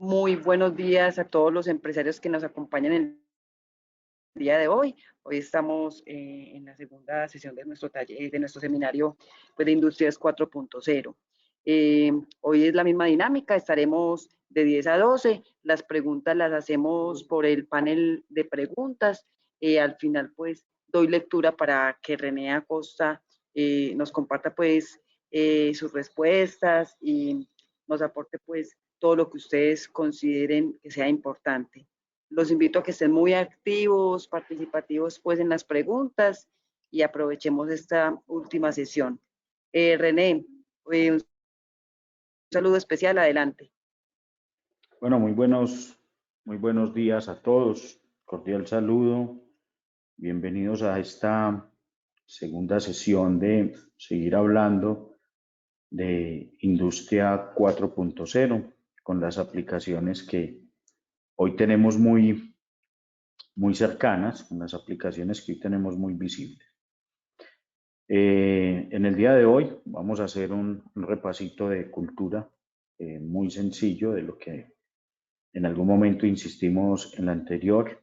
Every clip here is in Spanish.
Muy buenos días a todos los empresarios que nos acompañan el día de hoy. Hoy estamos en la segunda sesión de nuestro taller, de nuestro seminario pues, de Industrias 4.0. Hoy es la misma dinámica, estaremos de 10 a 12. Las preguntas las hacemos por el panel de preguntas. Al final, pues, doy lectura para que René Acosta nos comparta, pues, sus respuestas y nos aporte, pues, todo lo que ustedes consideren que sea importante. Los invito a que estén muy activos, participativos pues en las preguntas y aprovechemos esta última sesión. René, un saludo especial, adelante. Bueno, muy buenos días a todos. Cordial saludo. Bienvenidos a esta segunda sesión de seguir hablando de Industria 4.0 con las aplicaciones que hoy tenemos muy cercanas, con las aplicaciones que hoy tenemos muy visibles. En el día de hoy vamos a hacer un repasito de cultura muy sencillo de lo que en algún momento insistimos en la anterior.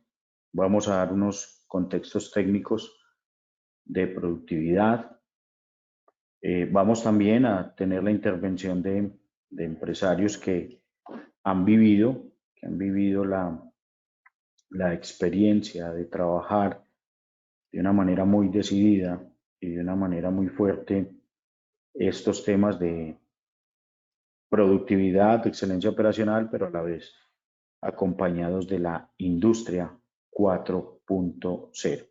Vamos a dar unos contextos técnicos de productividad. Vamos también a tener la intervención de empresarios que han vivido la experiencia de trabajar de una manera muy decidida y de una manera muy fuerte estos temas de productividad, de excelencia operacional, pero a la vez acompañados de la industria 4.0.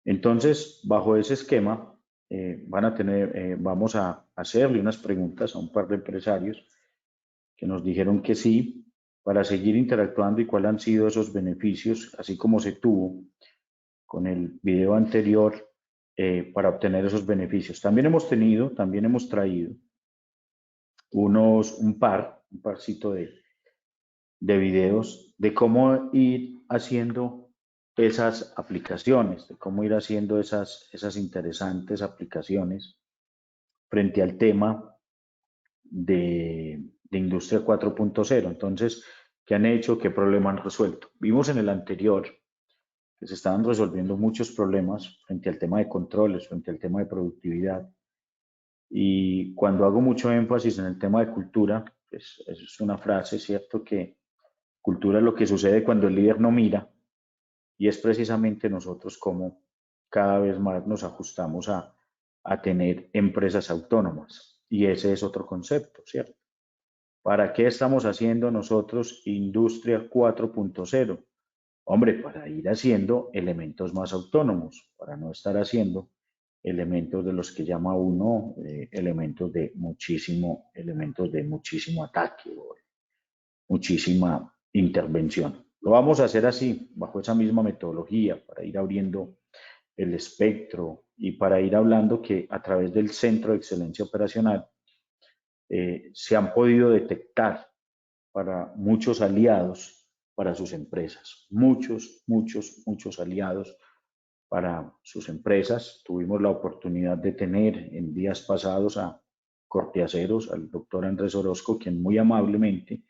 Entonces, bajo ese esquema, vamos a hacerle unas preguntas a un par de empresarios que nos dijeron que sí, para seguir interactuando y cuáles han sido esos beneficios, así como se tuvo con el video anterior para obtener esos beneficios. También hemos traído un parcito de videos de cómo ir haciendo esas aplicaciones, de cómo ir haciendo esas interesantes aplicaciones frente al tema de Industria 4.0. Entonces, ¿qué han hecho? ¿Qué problema han resuelto? Vimos en el anterior que se estaban resolviendo muchos problemas frente al tema de controles, frente al tema de productividad. Y cuando hago mucho énfasis en el tema de cultura, pues es una frase, ¿cierto? Que cultura es lo que sucede cuando el líder no mira, y es precisamente nosotros como cada vez más nos ajustamos a tener empresas autónomas. Y ese es otro concepto, ¿cierto? ¿Para qué estamos haciendo nosotros Industria 4.0? Hombre, para ir haciendo elementos más autónomos, para no estar haciendo elementos de los que llama uno elementos de muchísimo ataque o muchísima intervención. Lo vamos a hacer así, bajo esa misma metodología, para ir abriendo el espectro y para ir hablando que a través del Centro de Excelencia Operacional se han podido detectar para muchos aliados para sus empresas, muchos aliados para sus empresas. Tuvimos la oportunidad de tener en días pasados a Corteaceros, al doctor Andrés Orozco, quien muy amablemente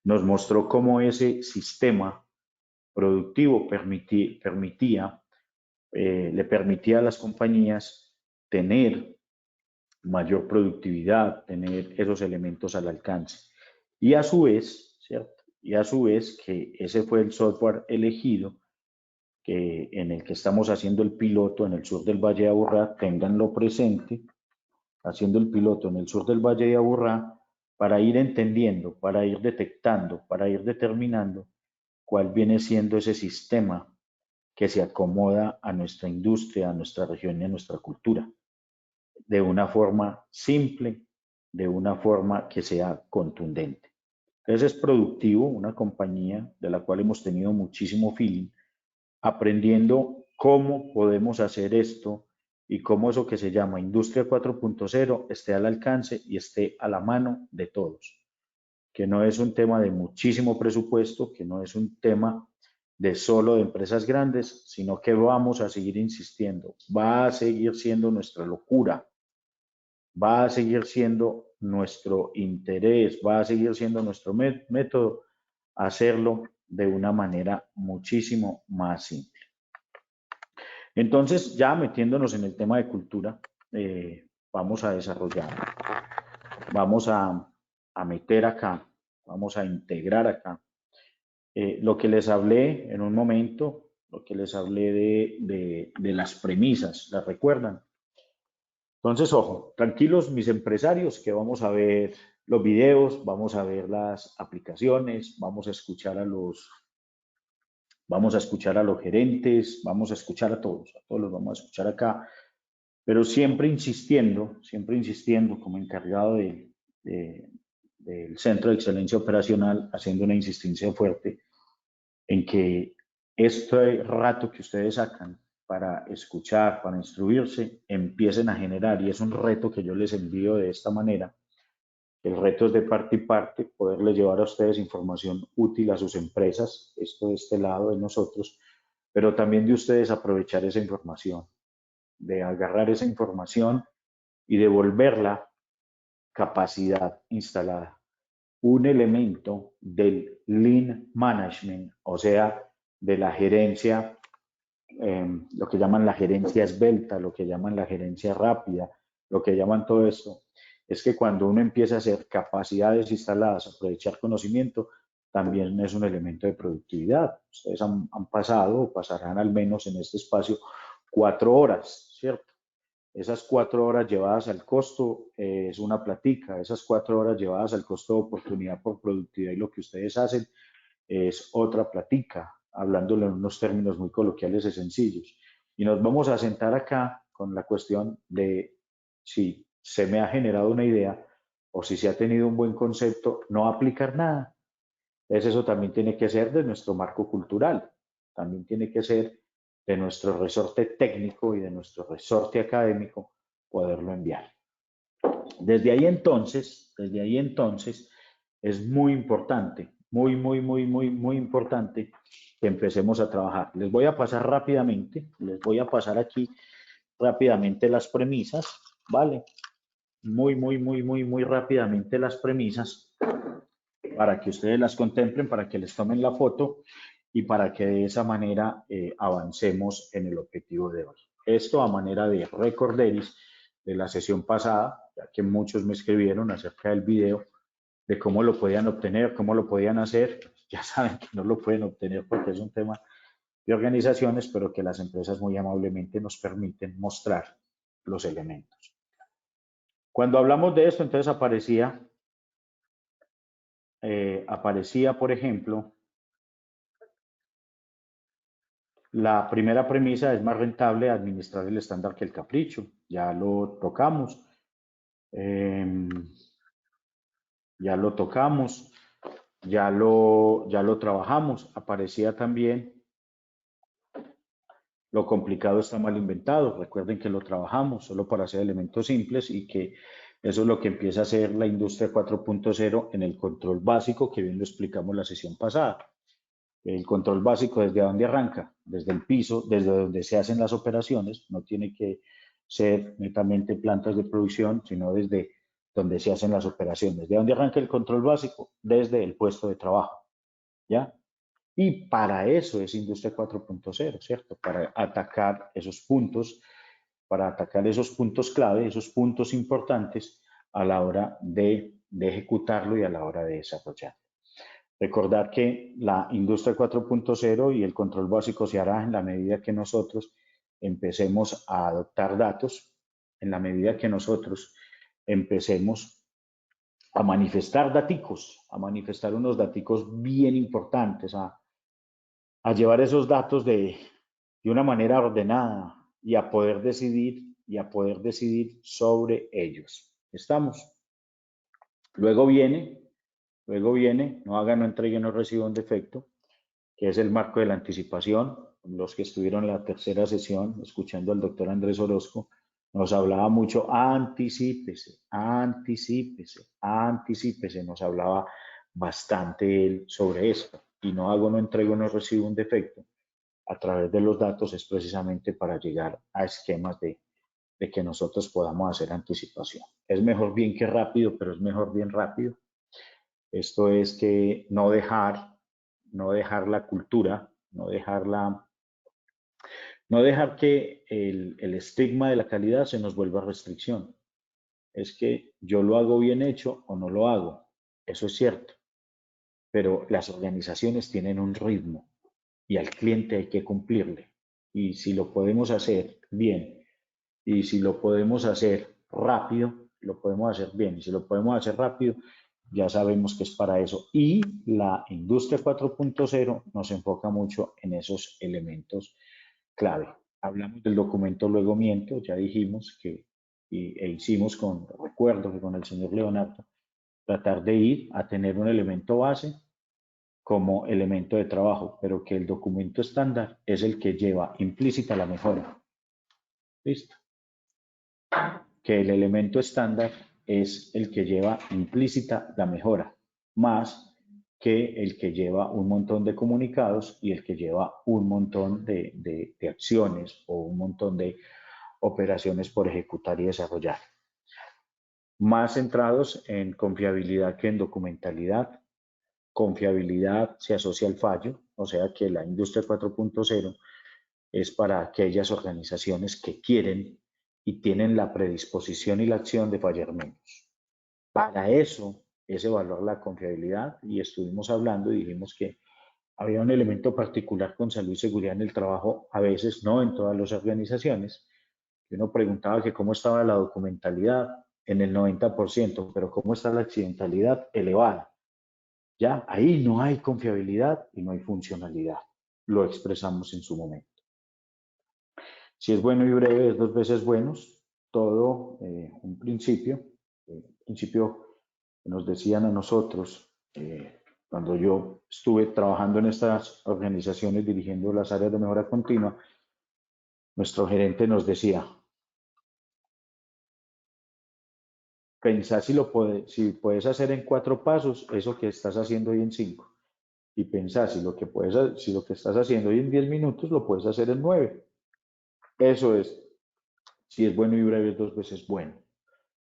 nos mostró cómo ese sistema productivo le permitía a las compañías tener mayor productividad, tener esos elementos al alcance. Y a su vez, ¿cierto? Y a su vez que ese fue el software elegido en el que estamos haciendo el piloto en el sur del Valle de Aburrá, ténganlo presente, haciendo el piloto en el sur del Valle de Aburrá, para ir entendiendo, para ir detectando, para ir determinando cuál viene siendo ese sistema que se acomoda a nuestra industria, a nuestra región y a nuestra cultura, de una forma simple, de una forma que sea contundente. Entonces es productivo, una compañía de la cual hemos tenido muchísimo feeling, aprendiendo cómo podemos hacer esto y cómo eso que se llama Industria 4.0 esté al alcance y esté a la mano de todos. Que no es un tema de muchísimo presupuesto, que no es un tema de solo de empresas grandes, sino que vamos a seguir insistiendo. Va a seguir siendo nuestra locura, va a seguir siendo nuestro interés, va a seguir siendo nuestro método hacerlo de una manera muchísimo más simple. Entonces, ya metiéndonos en el tema de cultura, vamos a desarrollar, vamos a meter acá, vamos a integrar acá lo que les hablé en un momento, lo que les hablé de las premisas, ¿las recuerdan? Entonces, ojo, tranquilos mis empresarios, que vamos a ver los videos, vamos a ver las aplicaciones, vamos a escuchar a los gerentes, vamos a escuchar a todos los vamos a escuchar acá, pero siempre insistiendo como encargado del Centro de Excelencia Operacional, haciendo una insistencia fuerte en que este rato que ustedes sacan para escuchar, para instruirse, empiecen a generar, y es un reto que yo les envío de esta manera. El reto es de parte y parte, poderles llevar a ustedes información útil a sus empresas, esto de este lado de nosotros, pero también de ustedes aprovechar esa información, de agarrar esa información y devolverla capacidad instalada. Un elemento del Lean Management, o sea, de la gerencia, lo que llaman la gerencia esbelta, lo que llaman la gerencia rápida, lo que llaman todo esto, es que cuando uno empieza a hacer capacidades instaladas, aprovechar conocimiento, también es un elemento de productividad. Ustedes han pasado o pasarán al menos en este espacio 4 horas, ¿cierto? Esas 4 horas llevadas al costo es una platica, esas 4 horas llevadas al costo de oportunidad por productividad y lo que ustedes hacen es otra platica, hablándolo en unos términos muy coloquiales y sencillos. Y nos vamos a sentar acá con la cuestión de si se me ha generado una idea o si se ha tenido un buen concepto, no aplicar nada. Entonces eso también tiene que ser de nuestro marco cultural, también tiene que ser de nuestro resorte técnico y de nuestro resorte académico poderlo enviar. Desde ahí entonces es muy importante, muy importante que empecemos a trabajar. Les voy a pasar rápidamente, les voy a pasar aquí rápidamente las premisas, ¿vale? Muy rápidamente las premisas para que ustedes las contemplen, para que les tomen la foto y para que de esa manera avancemos en el objetivo de hoy. Esto a manera de recorderis de la sesión pasada, ya que muchos me escribieron acerca del video, de cómo lo podían obtener, cómo lo podían hacer. Ya saben que no lo pueden obtener porque es un tema de organizaciones, pero que las empresas muy amablemente nos permiten mostrar los elementos. Cuando hablamos de esto, entonces aparecía, por ejemplo, la primera premisa: es más rentable administrar el estándar que el capricho. Ya lo tocamos. Ya lo tocamos, ya lo trabajamos. Aparecía también: lo complicado está mal inventado. Recuerden que lo trabajamos solo para hacer elementos simples y que eso es lo que empieza a hacer la industria 4.0 en el control básico, que bien lo explicamos la sesión pasada. El control básico, ¿desde dónde arranca? Desde el piso, desde donde se hacen las operaciones. No tiene que ser netamente plantas de producción, sino desde donde se hacen las operaciones. ¿De dónde arranca el control básico? Desde el puesto de trabajo, ¿ya? Y para eso es Industria 4.0, ¿cierto? Para atacar esos puntos clave, esos puntos importantes a la hora de ejecutarlo y a la hora de desarrollar. Recordar que la Industria 4.0 y el control básico se hará en la medida que nosotros empecemos a adoptar datos, en la medida que nosotros empecemos a manifestar daticos, a manifestar unos daticos bien importantes, a llevar esos datos de una manera ordenada y a poder decidir sobre ellos. ¿Estamos? Luego viene, no haga, no entregue, no reciba un defecto, que es el marco de la anticipación. Los que estuvieron en la tercera sesión, escuchando al doctor Andrés Orozco, nos hablaba mucho: anticípese, nos hablaba bastante él sobre esto. Y no hago, no entrego, no recibo un defecto a través de los datos es precisamente para llegar a esquemas de que nosotros podamos hacer anticipación. Es mejor bien que rápido, pero es mejor bien rápido. Esto es que no dejar no dejar la cultura, no dejar que el estigma de la calidad se nos vuelva restricción. Es que yo lo hago bien hecho o no lo hago. Eso es cierto. Pero las organizaciones tienen un ritmo y al cliente hay que cumplirle. Y si lo podemos hacer bien y si lo podemos hacer rápido, lo podemos hacer bien. Y si lo podemos hacer rápido, ya sabemos que es para eso. Y la industria 4.0 nos enfoca mucho en esos elementos clave. Hablamos del documento luego miento, ya dijimos que e hicimos recuerdo que con el señor Leonardo, tratar de ir a tener un elemento base como elemento de trabajo, pero que el documento estándar es el que lleva implícita la mejora. ¿Listo? Que el elemento estándar es el que lleva implícita la mejora, más que el que lleva un montón de comunicados y el que lleva un montón de acciones o un montón de operaciones por ejecutar y desarrollar. Más centrados en confiabilidad que en documentalidad. Confiabilidad se asocia al fallo, o sea que la industria 4.0 es para aquellas organizaciones que quieren y tienen la predisposición y la acción de fallar menos. Para eso es evaluar la confiabilidad y estuvimos hablando y dijimos que había un elemento particular con salud y seguridad en el trabajo, a veces no en todas las organizaciones. Uno preguntaba que cómo estaba la documentalidad en el 90%, pero cómo está la accidentalidad elevada. Ya, ahí no hay confiabilidad y no hay funcionalidad. Lo expresamos en su momento. Si es bueno y breve, es dos veces buenos. Todo un principio que nos decían a nosotros, cuando yo estuve trabajando en estas organizaciones dirigiendo las áreas de mejora continua, nuestro gerente nos decía, pensá si puedes hacer en 4 pasos eso que estás haciendo hoy en 5. Y pensá si lo que estás haciendo hoy en 10 minutos lo puedes hacer en 9. Eso es, si es bueno y breve, es dos veces bueno.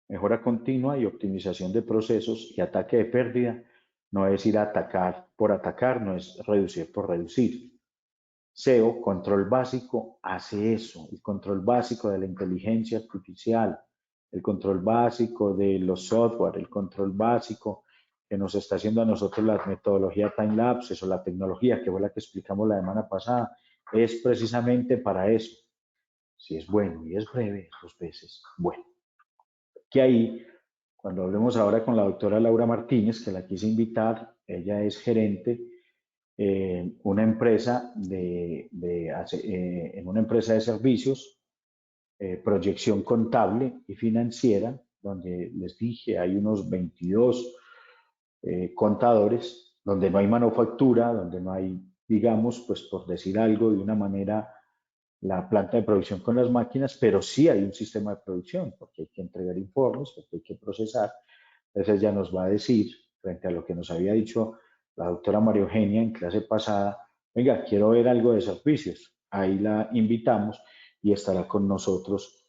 Mejora continua y optimización de procesos y ataque de pérdida no es ir a atacar por atacar, no es reducir por reducir. SEO, control básico, hace eso. El control básico de la inteligencia artificial, el control básico de los software, el control básico que nos está haciendo a nosotros la metodología time lapses o la tecnología que fue la que explicamos la semana pasada, es precisamente para eso. Si es bueno y es breve, dos veces bueno. Que ahí, cuando hablemos ahora con la doctora Laura Martínez, que la quise invitar, ella es gerente en una empresa en una empresa de servicios, proyección contable y financiera, donde les dije hay unos 22 contadores, donde no hay manufactura, donde no hay, digamos, pues por decir algo de una manera, la planta de producción con las máquinas, pero sí hay un sistema de producción, porque hay que entregar informes, porque hay que procesar. Entonces ella nos va a decir, frente a lo que nos había dicho la doctora María Eugenia en clase pasada, venga, quiero ver algo de servicios. Ahí la invitamos y estará con nosotros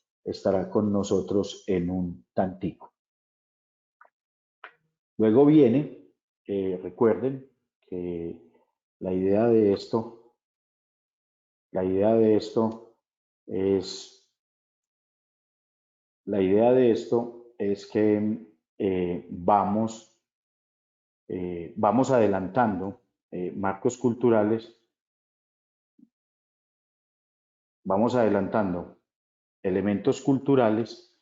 en un tantico. Luego viene, recuerden que la idea de esto es, que vamos adelantando marcos culturales, vamos adelantando elementos culturales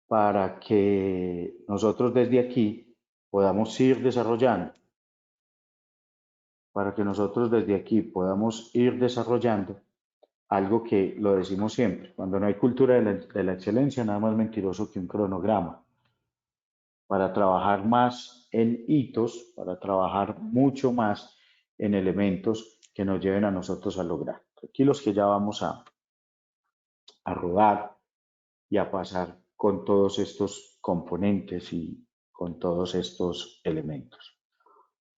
para que nosotros desde aquí podamos ir desarrollando, algo que lo decimos siempre, cuando no hay cultura de la excelencia, nada más mentiroso que un cronograma, para trabajar más en hitos, para trabajar mucho más en elementos que nos lleven a nosotros a lograr. Aquí los que ya vamos a rodar y a pasar con todos estos componentes y con todos estos elementos.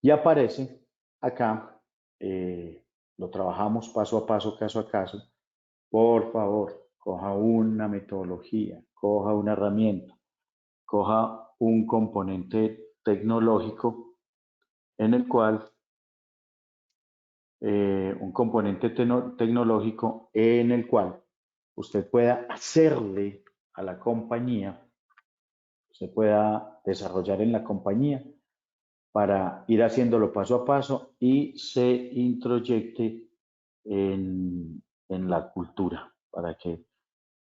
Y aparece acá, lo trabajamos paso a paso, caso a caso. Por favor, coja una metodología, coja una herramienta, coja un componente tecnológico en el cual un componente tecnológico en el cual usted pueda hacerle a la compañía, se pueda desarrollar en la compañía para ir haciéndolo paso a paso y se introyecte en la cultura, para que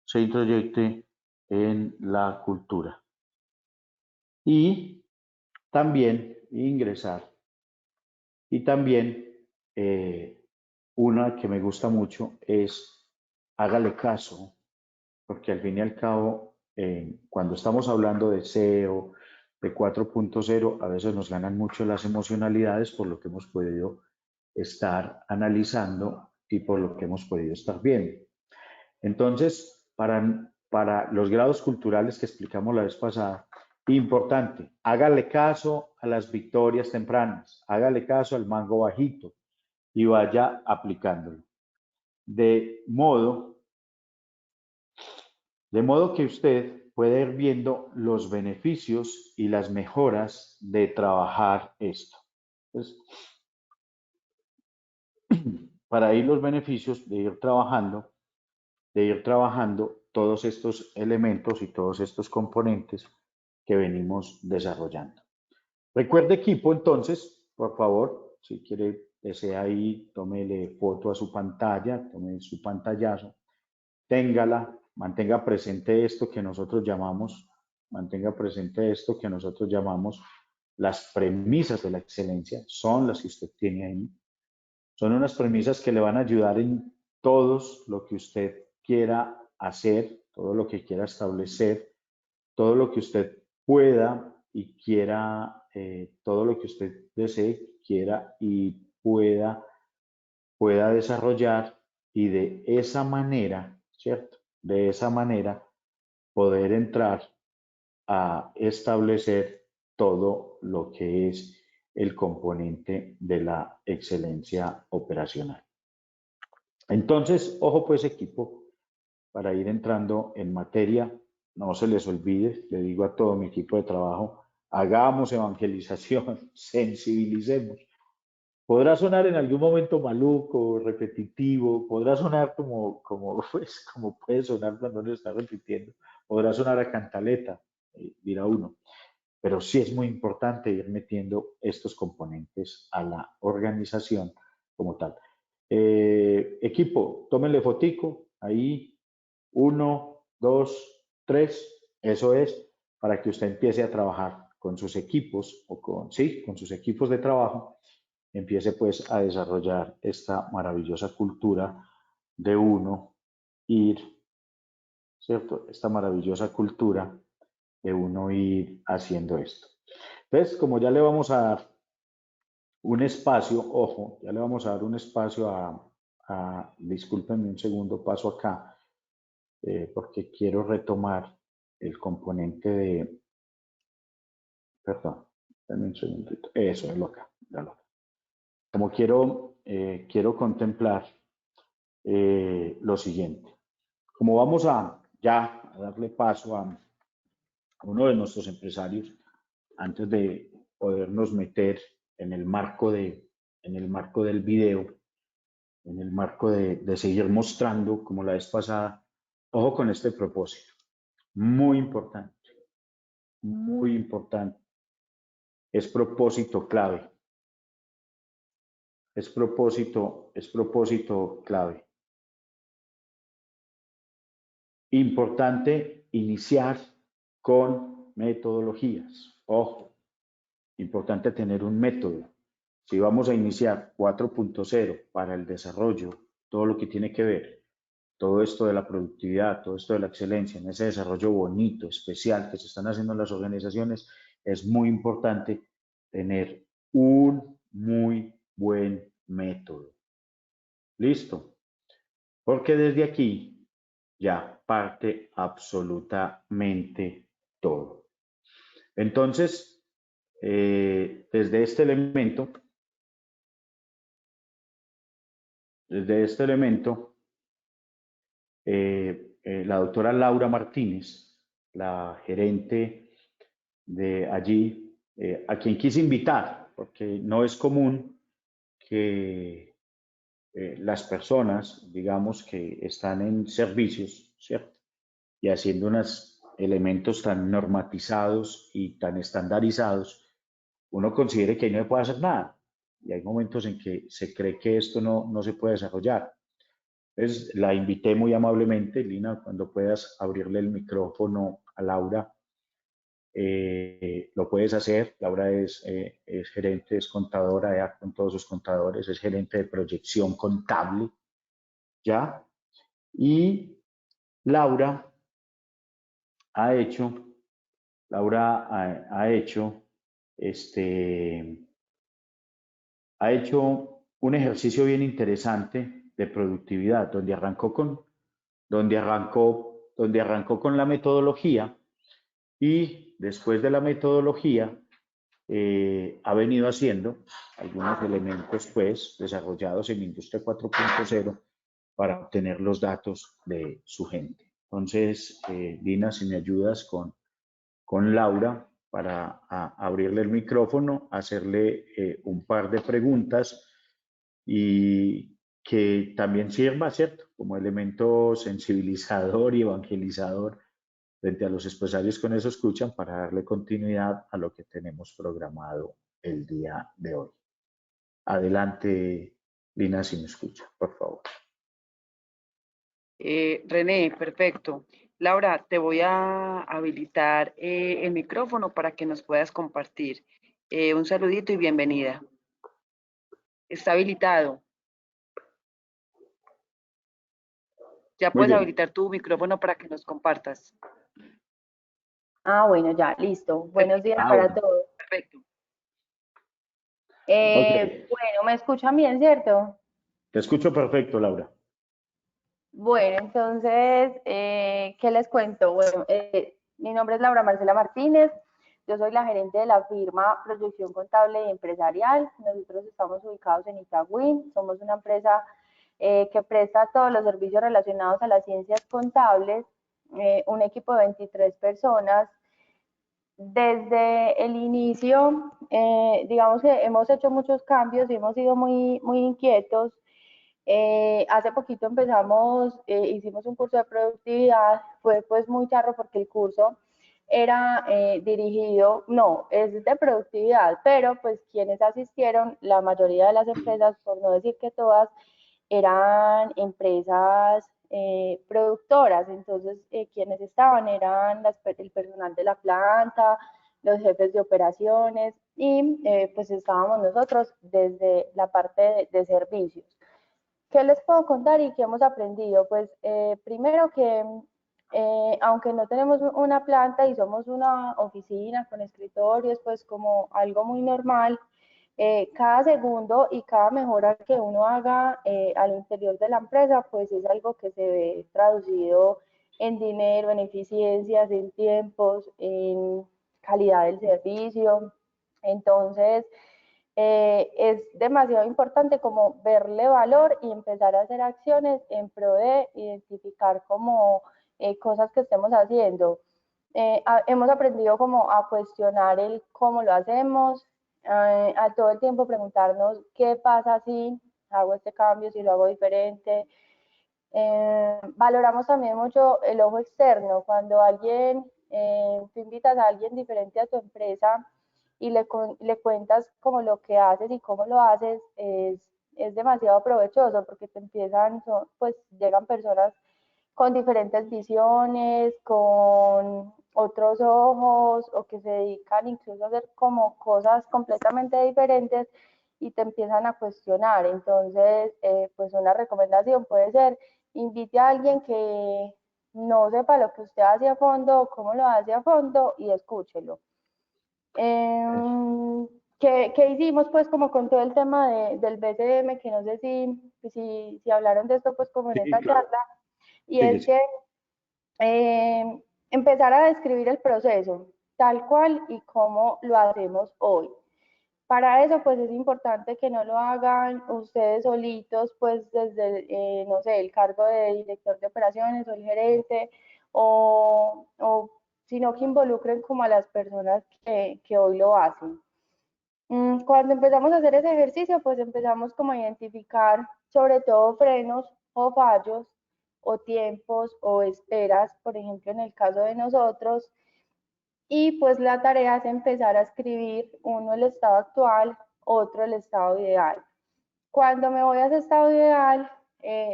se introyecte en la cultura. Y también ingresar. Y también una que me gusta mucho es hágale caso, porque al fin y al cabo, cuando estamos hablando de SEO, de 4.0, a veces nos ganan mucho las emocionalidades por lo que hemos podido estar analizando y por lo que hemos podido estar viendo. Entonces, para los grados culturales que explicamos la vez pasada, importante, hágale caso a las victorias tempranas, hágale caso al mango bajito y vaya aplicándolo. De modo que usted puede ir viendo los beneficios y las mejoras de trabajar esto. Entonces, para ir los beneficios de ir trabajando todos estos elementos y todos estos componentes que venimos desarrollando. Recuerde equipo, entonces, por favor, si quiere, desea ahí, tómele foto a su pantalla, tome su pantallazo, téngala, mantenga presente esto que nosotros llamamos, las premisas de la excelencia, son las que usted tiene ahí. Son unas premisas que le van a ayudar en todos lo que usted quiera hacer, todo lo que quiera establecer, todo lo que usted pueda y quiera, todo lo que usted desee, quiera y pueda desarrollar y de esa manera, ¿cierto? De esa manera poder entrar a establecer todo lo que es el componente de la excelencia operacional. Entonces, ojo pues equipo, para ir entrando en materia, no se les olvide, le digo a todo mi equipo de trabajo, hagamos evangelización, sensibilicemos. Podrá sonar en algún momento maluco, repetitivo, podrá sonar pues, como puede sonar cuando uno está repitiendo, podrá sonar a cantaleta, dirá uno, pero sí es muy importante ir metiendo estos componentes a la organización como tal. Equipo, tómenle fotico, ahí, 1, 2, 3, eso es, para que usted empiece a trabajar con sus equipos o con sus equipos de trabajo, empiece pues a desarrollar esta maravillosa cultura de uno ir, ¿cierto? Esta maravillosa cultura de uno ir haciendo esto. Entonces, como ya le vamos a dar un espacio, ojo, ya le vamos a dar un espacio discúlpenme un segundo, paso acá, porque quiero retomar el componente de, perdón, denme un segundito, eso es lo acá, como quiero contemplar lo siguiente. Como vamos ya a darle paso a uno de nuestros empresarios, antes de podernos meter en el marco del video, en el marco de seguir mostrando, como la vez pasada, ojo con este propósito, muy importante, es propósito clave, es propósito clave. Importante iniciar con metodologías, ojo, importante tener un método. Si vamos a iniciar 4.0 para el desarrollo, todo lo que tiene que ver, todo esto de la productividad, todo esto de la excelencia, en ese desarrollo bonito, especial que se están haciendo en las organizaciones, es muy importante tener un muy buen método. ¿Listo? Porque desde aquí ya parte absolutamente todo. Entonces, desde este elemento, la doctora Laura Martínez, la gerente de allí, a quien quise invitar, porque no es común que las personas, digamos, que están en servicios, ¿cierto? Y haciendo unos elementos tan normatizados y tan estandarizados, uno considere que ahí no se puede hacer nada. Y hay momentos en que se cree que esto no se puede desarrollar. Entonces, la invité muy amablemente, Lina, cuando puedas abrirle el micrófono a Laura, lo puedes hacer. Laura es gerente, es contadora, ya con todos sus contadores, es gerente de proyección contable, ¿ya? Y Laura ha hecho, Laura ha hecho, este, ha hecho un ejercicio bien interesante de productividad, donde arrancó con la metodología y después de la metodología ha venido haciendo algunos elementos pues desarrollados en Industria 4.0 para obtener los datos de su gente. Entonces, Lina, si me ayudas con Laura para abrirle el micrófono, hacerle un par de preguntas y que también sirva, ¿cierto? Como elemento sensibilizador y evangelizador frente a los empresarios que nos escuchan para darle continuidad a lo que tenemos programado el día de hoy. Adelante, Lina, si me escucha, por favor. René, perfecto. Laura, te voy a habilitar el micrófono para que nos puedas compartir. Un saludito y bienvenida. Está habilitado. Ya Muy puedes bien. habilitar tu micrófono para que nos compartas. Ah, bueno, ya, listo. Buenos días para Bueno, todos. Perfecto. ok. Bueno, ¿me escuchan bien, cierto? Te escucho perfecto, Laura. Bueno, entonces, ¿qué les cuento? Bueno, mi nombre es Laura Marcela Martínez. Yo soy la gerente de la firma Proyección Contable y Empresarial. Nosotros estamos ubicados en Itagüí. Somos una empresa que presta todos los servicios relacionados a las ciencias contables. Un equipo de 23 personas. Desde el inicio, digamos que hemos hecho muchos cambios y hemos sido muy inquietos. Hace poquito empezamos, hicimos un curso de productividad, fue pues muy charro porque el curso era dirigido, no, es de productividad, pero pues quienes asistieron, la mayoría de las empresas, por no decir que todas, eran empresas productoras, entonces quienes estaban eran el personal de la planta, los jefes de operaciones y pues estábamos nosotros desde la parte de servicios. ¿Qué les puedo contar y qué hemos aprendido? Pues primero que aunque no tenemos una planta y somos una oficina con escritorios, pues como algo muy normal, cada segundo y cada mejora que uno haga al interior de la empresa, pues es algo que se ve traducido en dinero, en eficiencias, en tiempos, en calidad del servicio. Entonces, es demasiado importante como verle valor y empezar a hacer acciones en pro de identificar como cosas que estemos haciendo. Hemos aprendido como a cuestionar el cómo lo hacemos, a todo el tiempo preguntarnos qué pasa si hago este cambio, si lo hago diferente. Valoramos también mucho el ojo externo, cuando tú invitas a alguien diferente a tu empresa y le cuentas como lo que haces y cómo lo haces, es demasiado provechoso porque pues llegan personas con diferentes visiones, con otros ojos o que se dedican incluso a hacer como cosas completamente diferentes y te empiezan a cuestionar. Entonces, pues una recomendación puede ser, invite a alguien que no sepa lo que usted hace a fondo o cómo lo hace a fondo y escúchelo. ¿Qué hicimos pues como con todo el tema del BCM? Que no sé si hablaron de esto pues como en esta Sí, claro. charla, y Sí, es sí. que empezar a describir el proceso tal cual y cómo lo hacemos hoy. Para eso, pues es importante que no lo hagan ustedes solitos, pues desde, no sé, el cargo de director de operaciones o el gerente, o sino que involucren como a las personas que hoy lo hacen. Cuando empezamos a hacer ese ejercicio, pues empezamos como a identificar sobre todo frenos o fallos o tiempos o esperas, por ejemplo, en el caso de nosotros. Y pues la tarea es empezar a escribir uno el estado actual, otro el estado ideal. Cuando me voy a ese estado ideal,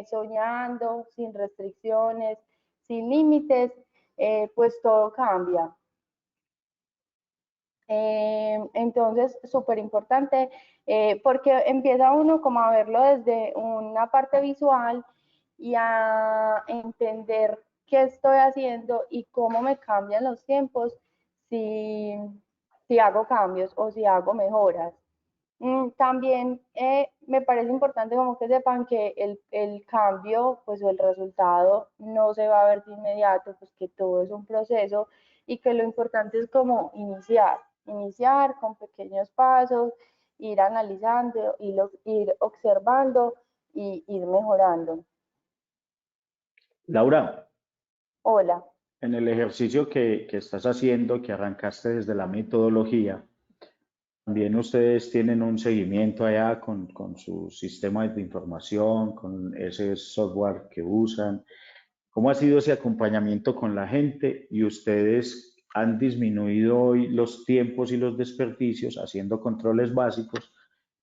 soñando, sin restricciones, sin límites, pues todo cambia. Entonces, súper importante, porque empieza uno como a verlo desde una parte visual y a entender qué estoy haciendo y cómo me cambian los tiempos si, si hago cambios o si hago mejoras. También me parece importante como que sepan que el cambio, pues o el resultado no se va a ver de inmediato, pues que todo es un proceso y que lo importante es como iniciar con pequeños pasos, ir analizando, ir observando y ir mejorando. Laura, Hola. en el ejercicio que estás haciendo, que arrancaste desde la metodología, también ustedes tienen un seguimiento allá con sus sistemas de información, con ese software que usan. ¿Cómo ha sido ese acompañamiento con la gente? Y ustedes han disminuido hoy los tiempos y los desperdicios haciendo controles básicos.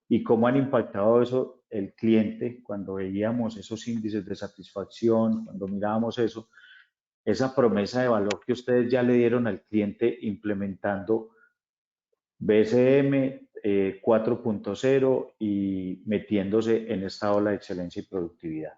¿Y cómo han impactado eso el cliente cuando veíamos esos índices de satisfacción, cuando mirábamos eso, esa promesa de valor que ustedes ya le dieron al cliente implementando BSM 4.0 y metiéndose en esta ola de excelencia y productividad?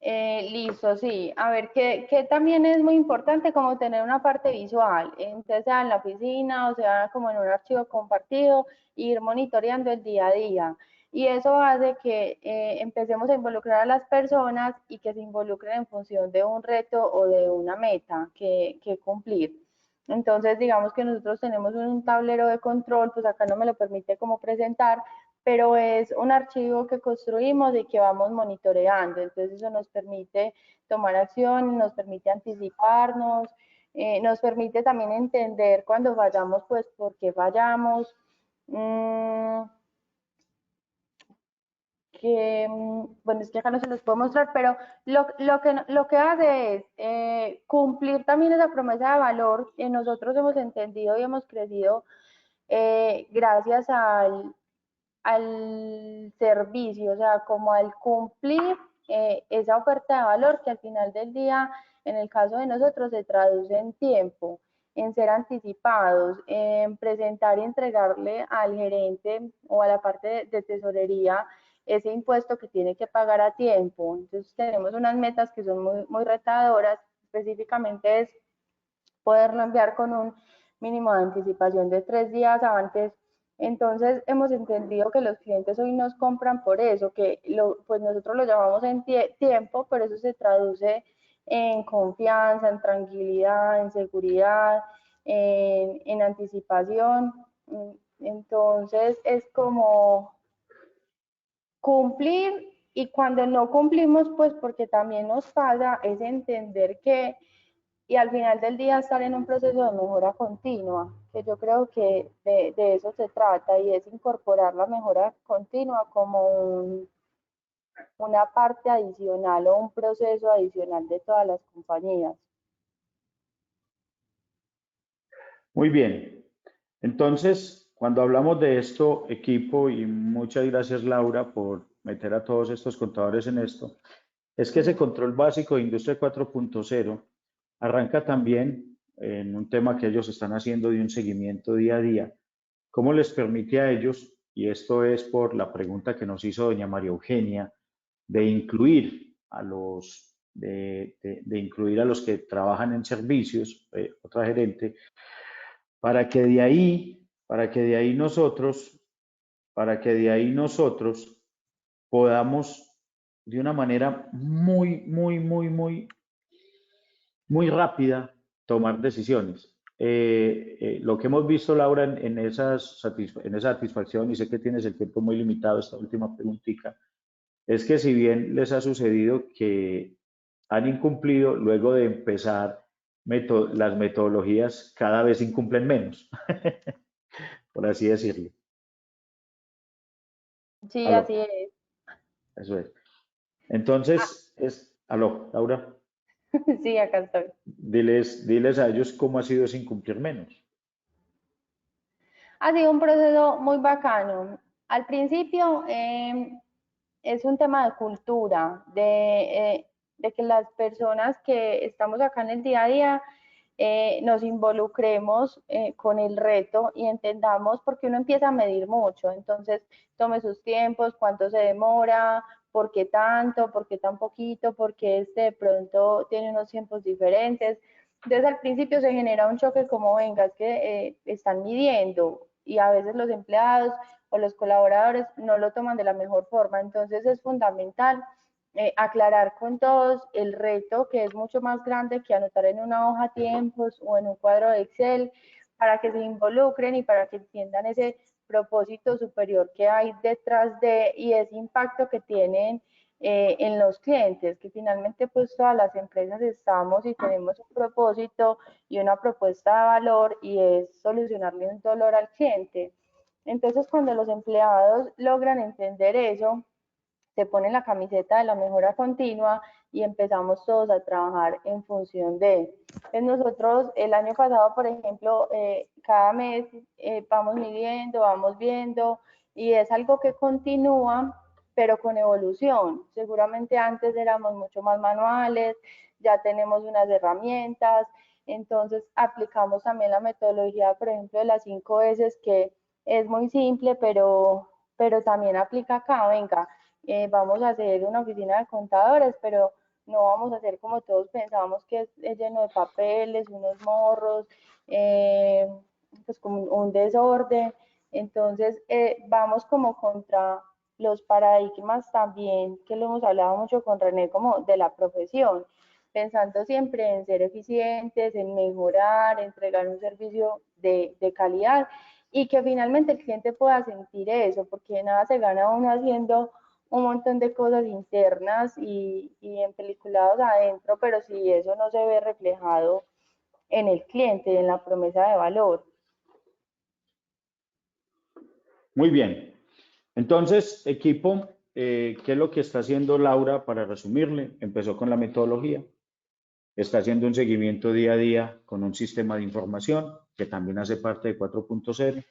Listo, sí. A ver, que también es muy importante como tener una parte visual, entonces sea en la oficina o sea como en un archivo compartido, ir monitoreando el día a día. Y eso hace que empecemos a involucrar a las personas y que se involucren en función de un reto o de una meta que cumplir. Entonces, digamos que nosotros tenemos un tablero de control, pues acá no me lo permite como presentar, pero es un archivo que construimos y que vamos monitoreando. Entonces eso nos permite tomar acción, nos permite anticiparnos, nos permite también entender cuando fallamos, pues por qué fallamos. Mmm, bueno, es que acá no se los puedo mostrar, pero lo que hace es cumplir también esa promesa de valor que nosotros hemos entendido y hemos crecido gracias al servicio, o sea, como al cumplir esa oferta de valor que al final del día, en el caso de nosotros, se traduce en tiempo, en ser anticipados, en presentar y entregarle al gerente o a la parte de tesorería ese impuesto que tiene que pagar a tiempo. Entonces tenemos unas metas que son muy retadoras, específicamente es poderlo enviar con un mínimo de anticipación de 3 días antes. Entonces hemos entendido que los clientes hoy nos compran por eso, que pues nosotros lo llamamos en tiempo, pero eso se traduce en confianza, en tranquilidad, en seguridad, en anticipación. Entonces es como cumplir y cuando no cumplimos, pues porque también nos pasa, es entender que y al final del día estar en un proceso de mejora continua, que yo creo que de eso se trata y es incorporar la mejora continua como una parte adicional o un proceso adicional de todas las compañías. Muy bien. Entonces, cuando hablamos de esto, equipo, y muchas gracias Laura por meter a todos estos contadores en esto, es que ese control básico de Industria 4.0 arranca también en un tema que ellos están haciendo de un seguimiento día a día. ¿Cómo les permite a ellos, y esto es por la pregunta que nos hizo doña María Eugenia, de incluir a de incluir a los que trabajan en servicios, otra gerente, para que de ahí, para que de ahí nosotros podamos de una manera muy rápida tomar decisiones. Lo que hemos visto, Laura, en esa satisfacción, y sé que tienes el tiempo muy limitado, esta última preguntita, es que si bien les ha sucedido que han incumplido, luego de empezar las metodologías cada vez incumplen menos. por así decirlo. Sí, Aló, así es. eso es. Entonces, aló, Laura, Sí, acá estoy. diles a ellos cómo ha sido sin cumplir menos. Ha sido un proceso muy bacano. Al principio es un tema de cultura, de que las personas que estamos acá en el día a día nos involucremos con el reto y entendamos, porque uno empieza a medir mucho, entonces tome sus tiempos, cuánto se demora, por qué tanto, por qué tan poquito, por qué este de pronto tiene unos tiempos diferentes. Entonces al principio se genera un choque como, venga, es que están midiendo y a veces los empleados o los colaboradores no lo toman de la mejor forma. Entonces es fundamental aclarar con todos el reto, que es mucho más grande que anotar en una hoja tiempos o en un cuadro de Excel, para que se involucren y para que entiendan ese propósito superior que hay detrás de y ese impacto que tienen en los clientes, que finalmente pues todas las empresas estamos y tenemos un propósito y una propuesta de valor y es solucionarle un dolor al cliente. Entonces, cuando los empleados logran entender eso, se ponen la camiseta de la mejora continua y empezamos todos a trabajar en función de. Entonces nosotros el año pasado, por ejemplo, cada mes vamos midiendo, vamos viendo y es algo que continúa, pero con evolución. Seguramente antes éramos mucho más manuales, ya tenemos unas herramientas, entonces aplicamos también la metodología, por ejemplo, de las 5 S, que es muy simple, pero también aplica acá, venga, vamos a hacer una oficina de contadores, pero no vamos a hacer como todos pensábamos, que es lleno de papeles, unos morros, eh, pues como un desorden. Entonces, vamos como contra los paradigmas también, que lo hemos hablado mucho con René, como de la profesión, pensando siempre en ser eficientes, en mejorar, entregar un servicio de calidad y que finalmente el cliente pueda sentir eso, porque nada se gana uno haciendo un montón de cosas internas en peliculados adentro, pero si eso no se ve reflejado en el cliente, en la promesa de valor. Muy bien. Entonces, equipo, ¿qué es lo que está haciendo Laura para resumirle? Empezó con la metodología, está haciendo un seguimiento día a día con un sistema de información que también hace parte de 4.0,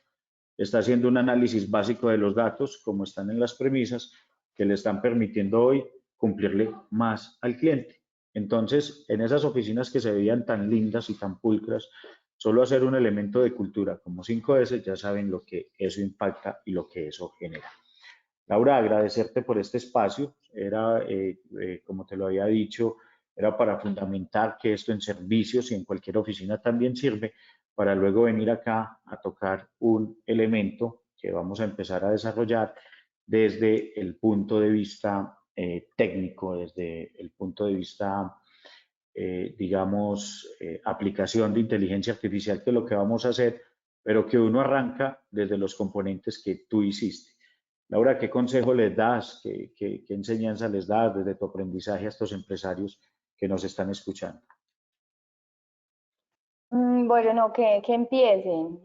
está haciendo un análisis básico de los datos, como están en las premisas, que le están permitiendo hoy cumplirle más al cliente. Entonces, en esas oficinas que se veían tan lindas y tan pulcras, solo hacer un elemento de cultura como 5S, ya saben lo que eso impacta y lo que eso genera. Laura, agradecerte por este espacio. Era, como te lo había dicho, era para fundamentar que esto en servicios y en cualquier oficina también sirve, para luego venir acá a tocar un elemento que vamos a empezar a desarrollar desde el punto de vista técnico, desde el punto de vista, digamos, aplicación de inteligencia artificial, que es lo que vamos a hacer, pero que uno arranca desde los componentes que tú hiciste. Laura, ¿qué consejo les das? ¿Qué enseñanza les das desde tu aprendizaje a estos empresarios que nos están escuchando? Bueno, no, que empiecen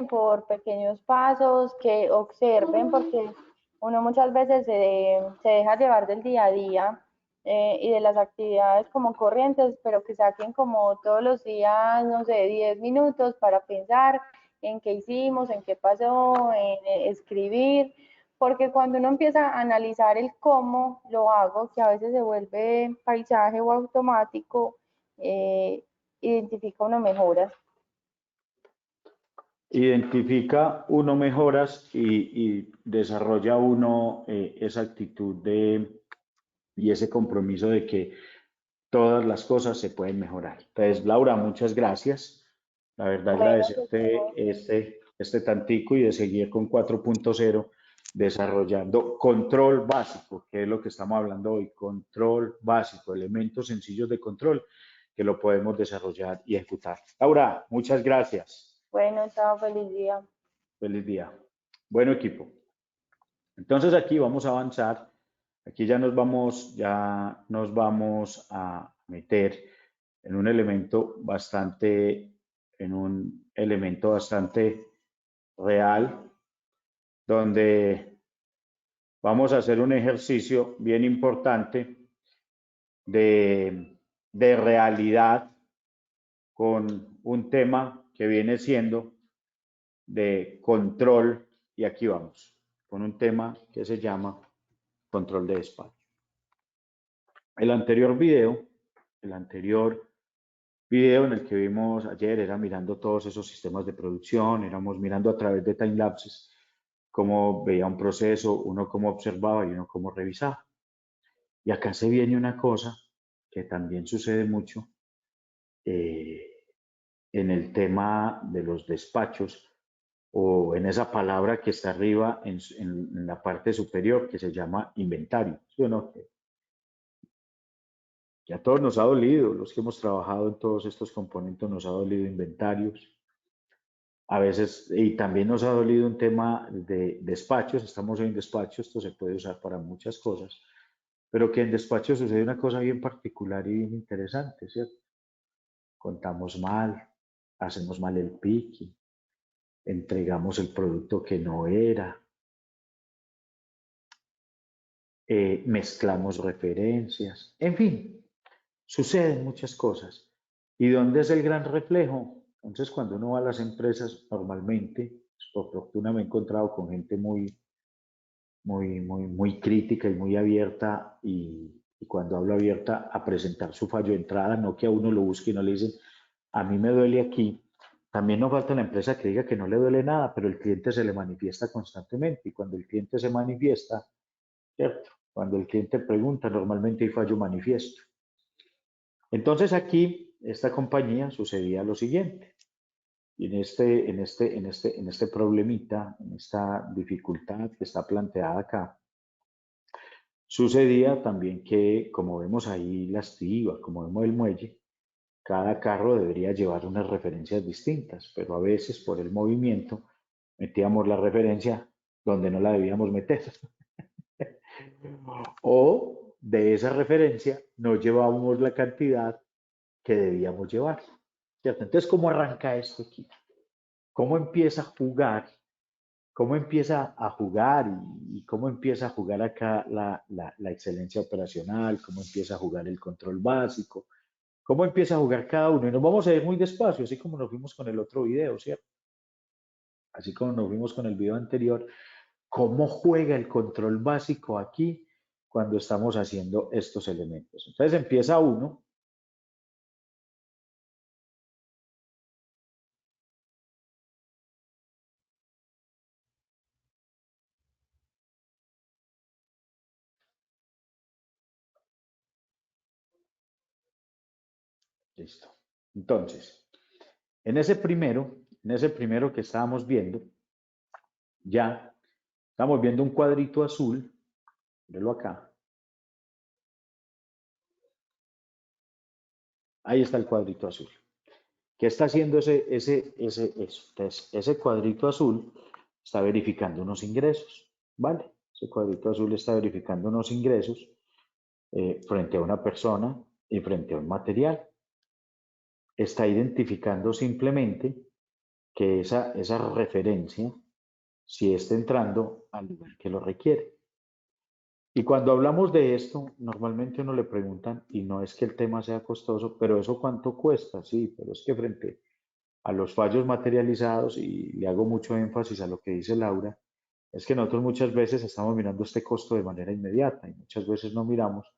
por pequeños pasos, que observen, porque uno muchas veces se deja llevar del día a día y de las actividades como corrientes, pero que saquen como todos los días, no sé, 10 minutos para pensar en qué hicimos, en qué pasó, en escribir, porque cuando uno empieza a analizar el cómo lo hago, que a veces se vuelve paisaje o automático, identifica uno mejoras. Identifica uno mejoras y desarrolla uno esa actitud y ese compromiso de que todas las cosas se pueden mejorar. Entonces, Laura, muchas gracias. La verdad, Bueno, agradecerte este tantico y de seguir con 4.0 desarrollando control básico, que es lo que estamos hablando hoy, control básico, elementos sencillos de control que lo podemos desarrollar y ejecutar. Laura, muchas gracias. bueno, chao, feliz día. Feliz día. Bueno, equipo. Entonces aquí vamos a avanzar. Aquí ya nos vamos a meter en un elemento bastante en un elemento bastante real, donde vamos a hacer un ejercicio bien importante de realidad con un tema que viene siendo de control, y aquí vamos, con un tema que se llama control de despacho. El anterior video en el que vimos ayer era mirando todos esos sistemas de producción, éramos mirando a través de timelapses cómo veía un proceso, uno cómo observaba y uno cómo revisaba. Y acá se viene una cosa que también sucede mucho en el tema de los despachos o en esa palabra que está arriba en la parte superior que se llama inventario. ¿Sí o no? Que a todos nos ha dolido, los que hemos trabajado en todos estos componentes nos ha dolido inventarios. A veces, y también nos ha dolido un tema de despachos, estamos hoy en despacho, esto se puede usar para muchas cosas, pero que en despacho sucede una cosa bien particular y bien interesante, ¿cierto? Contamos mal, hacemos mal el pique, entregamos el producto que no era, mezclamos referencias, en fin, suceden muchas cosas. ¿Y dónde es el gran reflejo? Entonces, cuando uno va a las empresas, normalmente, por fortuna me he encontrado con gente muy crítica y muy abierta, y cuando hablo abierta, a presentar su fallo de entrada, no que a uno lo busque y no le dicen, a mí me duele aquí. También no falta la empresa que diga que no le duele nada, pero el cliente se le manifiesta constantemente, y cuando el cliente se manifiesta, ¿cierto? Cuando el cliente pregunta, normalmente hay fallo manifiesto. Entonces aquí, esta compañía sucedía lo siguiente, y en este problemita, en esta dificultad que está planteada acá, sucedía también que, como vemos ahí la estiba, como vemos el muelle, cada carro debería llevar unas referencias distintas, pero a veces por el movimiento metíamos la referencia donde no la debíamos meter. O de esa referencia no llevábamos la cantidad que debíamos llevar. ¿Cierto? Entonces, ¿cómo arranca esto aquí? ¿Cómo empieza a jugar? ¿Cómo empieza a jugar y cómo empieza a jugar acá la excelencia operacional? ¿Cómo empieza a jugar el control básico? ¿Cómo empieza a jugar cada uno? Y nos vamos a ir muy despacio, así como nos fuimos con el otro video, ¿cierto? Así como nos fuimos con el video anterior. ¿Cómo juega el control básico aquí cuando estamos haciendo estos elementos? Entonces empieza uno. Listo. Entonces, en ese primero que estábamos viendo, ya estamos viendo un cuadrito azul, mírenlo acá. Ahí está el cuadrito azul. ¿Qué está haciendo eso? Entonces, ese cuadrito azul está verificando unos ingresos, ¿vale? Ese cuadrito azul está verificando unos ingresos frente a una persona y frente a un material. Está identificando simplemente que esa referencia, si está entrando al lugar que lo requiere. Y cuando hablamos de esto, normalmente uno le preguntan, y no es que el tema sea costoso, pero ¿eso cuánto cuesta? Sí, pero es que frente a los fallos materializados, y le hago mucho énfasis a lo que dice Laura, es que nosotros muchas veces estamos mirando este costo de manera inmediata y muchas veces no miramos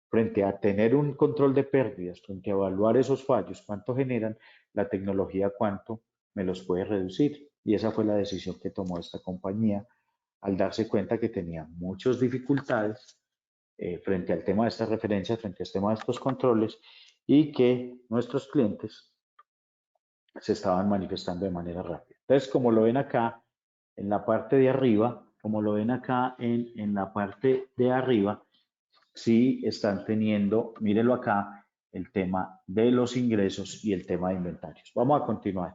frente a tener un control de pérdidas, frente a evaluar esos fallos, cuánto generan, la tecnología, cuánto me los puede reducir. Y esa fue la decisión que tomó esta compañía al darse cuenta que tenía muchas dificultades frente al tema de estas referencias, frente al tema de estos controles, y que nuestros clientes se estaban manifestando de manera rápida. Entonces, como lo ven acá en la parte de arriba, como lo ven acá en la parte de arriba, sí están teniendo, mírenlo acá, el tema de los ingresos y el tema de inventarios. Vamos a continuar.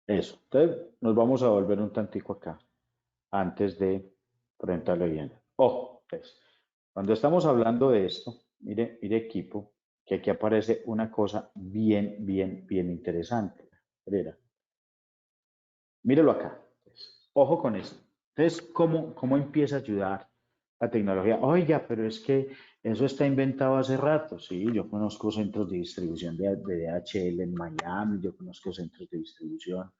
Eso. Entonces, nos vamos a volver un tantico acá, antes de presentarle bien. Ojo, pues, cuando estamos hablando de esto, mire equipo, que aquí aparece una cosa bien interesante. Mira, mírelo acá. Pues. Ojo con esto. Entonces, ¿cómo empieza a ayudar la tecnología? Oiga, pero es que eso está inventado hace rato. Sí, yo conozco centros de distribución de DHL en Miami, yo conozco centros de distribución.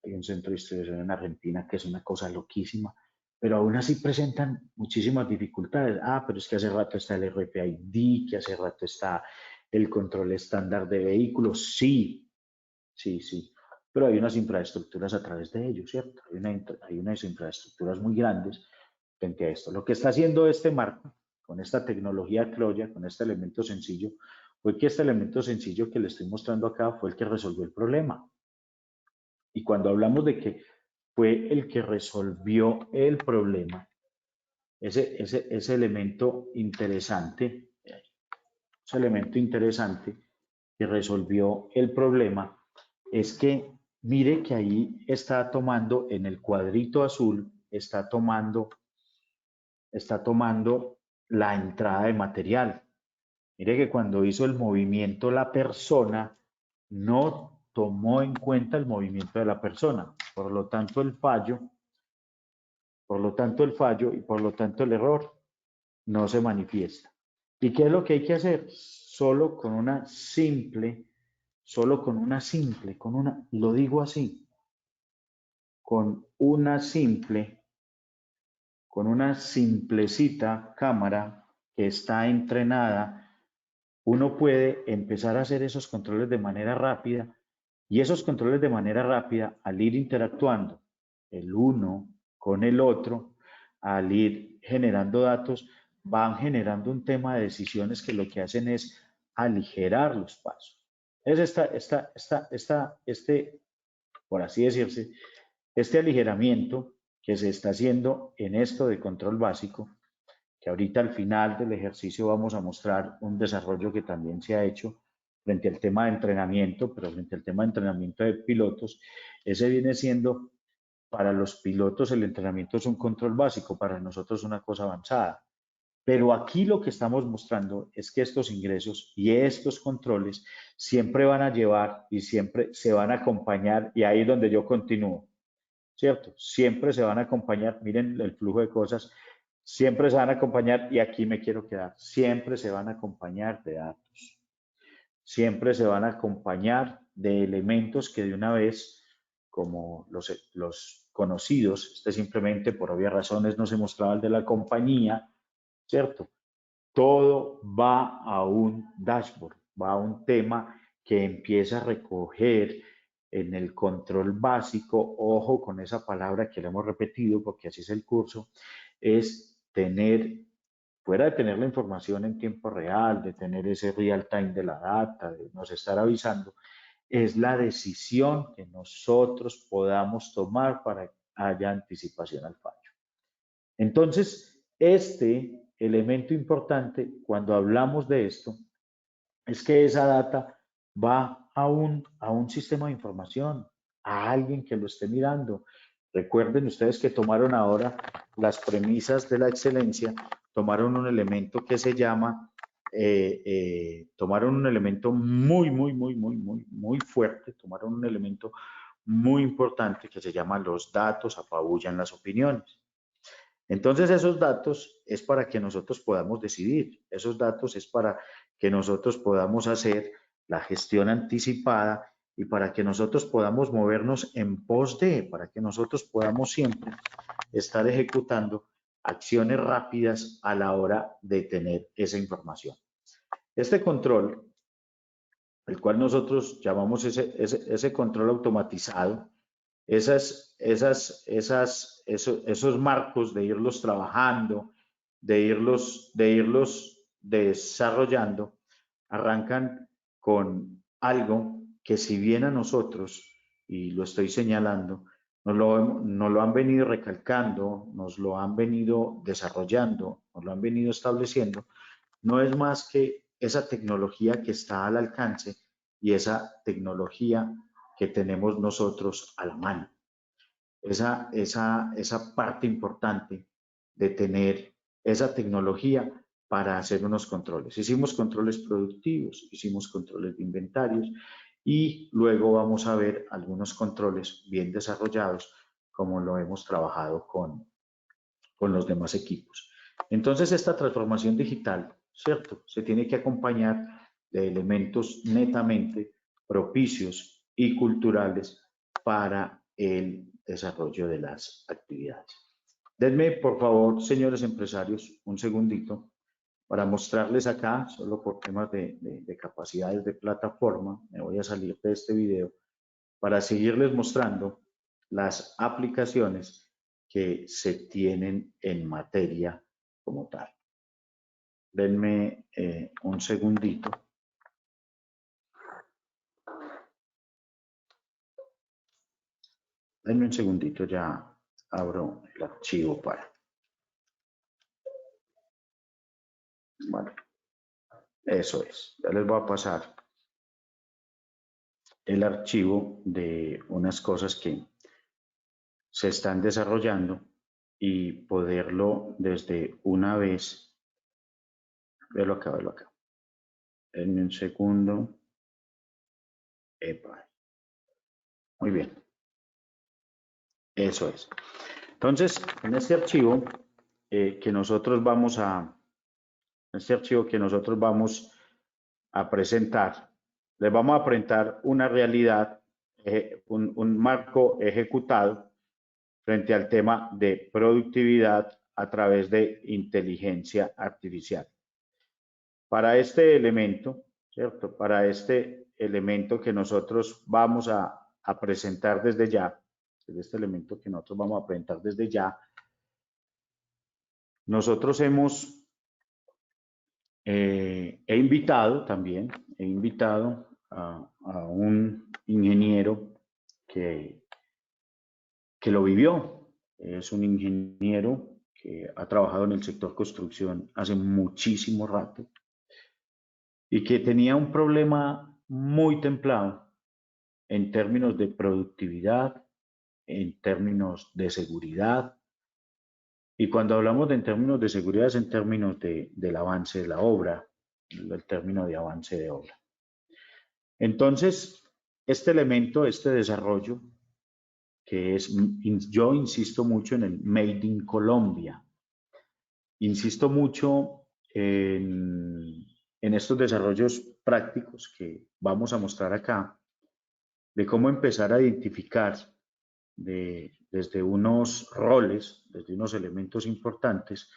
Hay un centro de distribución en Argentina que es una cosa loquísima, pero aún así presentan muchísimas dificultades. Ah, pero es que hace rato está el RFID, que hace rato está el control estándar de vehículos. Sí, sí, pero hay unas infraestructuras a través de ellos, ¿cierto? Hay unas infraestructuras muy grandes frente a esto. Lo que está haciendo este marco, con esta tecnología Cloya, con este elemento sencillo, fue que este elemento sencillo que le estoy mostrando acá fue el que resolvió el problema. Y cuando hablamos de que fue el que resolvió el problema, ese elemento interesante, que resolvió el problema, es que mire que ahí está tomando en el cuadrito azul, está tomando la entrada de material. Mire que cuando hizo el movimiento la persona no tomó en cuenta el movimiento de la persona. Por lo tanto, el fallo y por lo tanto el error no se manifiesta. ¿Y qué es lo que hay que hacer? Lo digo así, con una simplecita cámara que está entrenada, uno puede empezar a hacer esos controles de manera rápida y esos controles de manera rápida, al ir interactuando el uno con el otro, al ir generando datos, van generando un tema de decisiones que lo que hacen es aligerar los pasos. Es por así decirse, este aligeramiento que se está haciendo en esto de control básico, que ahorita al final del ejercicio vamos a mostrar un desarrollo que también se ha hecho frente al tema de entrenamiento, pero frente al tema de entrenamiento de pilotos, ese viene siendo, para los pilotos el entrenamiento es un control básico, para nosotros una cosa avanzada. Pero aquí lo que estamos mostrando es que estos ingresos y estos controles siempre van a llevar y siempre se van a acompañar, y ahí es donde yo continúo, ¿cierto? Siempre se van a acompañar, miren el flujo de cosas, siempre se van a acompañar, y aquí me quiero quedar, siempre se van a acompañar de datos, siempre se van a acompañar de elementos que de una vez, como los conocidos, simplemente por obvias razones no se mostraba el de la compañía, ¿cierto? Todo va a un dashboard, va a un tema que empieza a recoger en el control básico, ojo con esa palabra que le hemos repetido porque así es el curso, es tener, fuera de tener la información en tiempo real, de tener ese real time de la data, de nos estar avisando, es la decisión que nosotros podamos tomar para que haya anticipación al fallo. Entonces, este elemento importante cuando hablamos de esto es que esa data va a un sistema de información, a alguien que lo esté mirando. Recuerden ustedes que tomaron ahora las premisas de la excelencia, tomaron un elemento que se llama, tomaron un elemento muy fuerte, tomaron un elemento muy importante que se llama los datos apabullan las opiniones. Entonces, esos datos es para que nosotros podamos decidir, esos datos es para que nosotros podamos hacer la gestión anticipada y para que nosotros podamos movernos en pos de, para que nosotros podamos siempre estar ejecutando acciones rápidas a la hora de tener esa información. Este control, el cual nosotros llamamos ese control automatizado, esos marcos de irlos trabajando, de irlos desarrollando, arrancan con algo que si bien a nosotros, y lo estoy señalando, nos lo han venido recalcando, nos lo han venido desarrollando, nos lo han venido estableciendo, no es más que esa tecnología que está al alcance y esa tecnología que tenemos nosotros a la mano. Esa parte importante de tener esa tecnología para hacer unos controles. Hicimos controles productivos, hicimos controles de inventarios y luego vamos a ver algunos controles bien desarrollados como lo hemos trabajado con los demás equipos. Entonces, esta transformación digital, ¿cierto? Se tiene que acompañar de elementos netamente propicios y culturales para el desarrollo de las actividades. Denme, por favor, señores empresarios, un segundito para mostrarles acá, solo por temas de capacidades de plataforma, me voy a salir de este video, para seguirles mostrando las aplicaciones que se tienen en materia como tal. Denme un segundito. Denme un segundito, ya abro el archivo para. Bueno, eso es. Ya les voy a pasar el archivo de unas cosas que se están desarrollando y poderlo desde una vez. Verlo acá, verlo acá. Denme un segundo. Epa. Muy bien. Eso es. Entonces, en este archivo que nosotros vamos a presentar, les vamos a presentar una realidad, un marco ejecutado frente al tema de productividad a través de inteligencia artificial. Para este elemento, ¿cierto? Para este elemento que nosotros vamos a presentar desde ya, este elemento que nosotros vamos a presentar desde ya, nosotros he invitado a un ingeniero que lo vivió. Es un ingeniero que ha trabajado en el sector construcción hace muchísimo rato y que tenía un problema muy templado en términos de productividad, en términos de seguridad. Y cuando hablamos de en términos de seguridad es en términos del avance de la obra, el término de avance de obra. Entonces, este elemento, este desarrollo, que es, yo insisto mucho en el Made in Colombia, insisto mucho en estos desarrollos prácticos que vamos a mostrar acá, de cómo empezar a identificar desde unos roles, desde unos elementos importantes,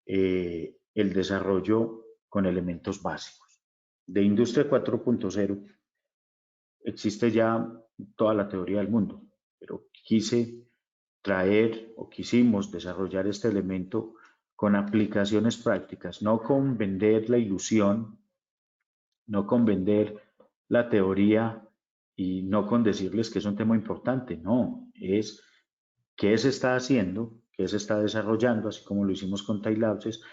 el desarrollo con elementos básicos. De Industria 4.0 existe ya toda la teoría del mundo, pero quise traer o quisimos desarrollar este elemento con aplicaciones prácticas, no con vender la ilusión, no con vender la teoría y no con decirles que es un tema importante, no, es qué se está haciendo, qué se está desarrollando, así como lo hicimos con Tailapses,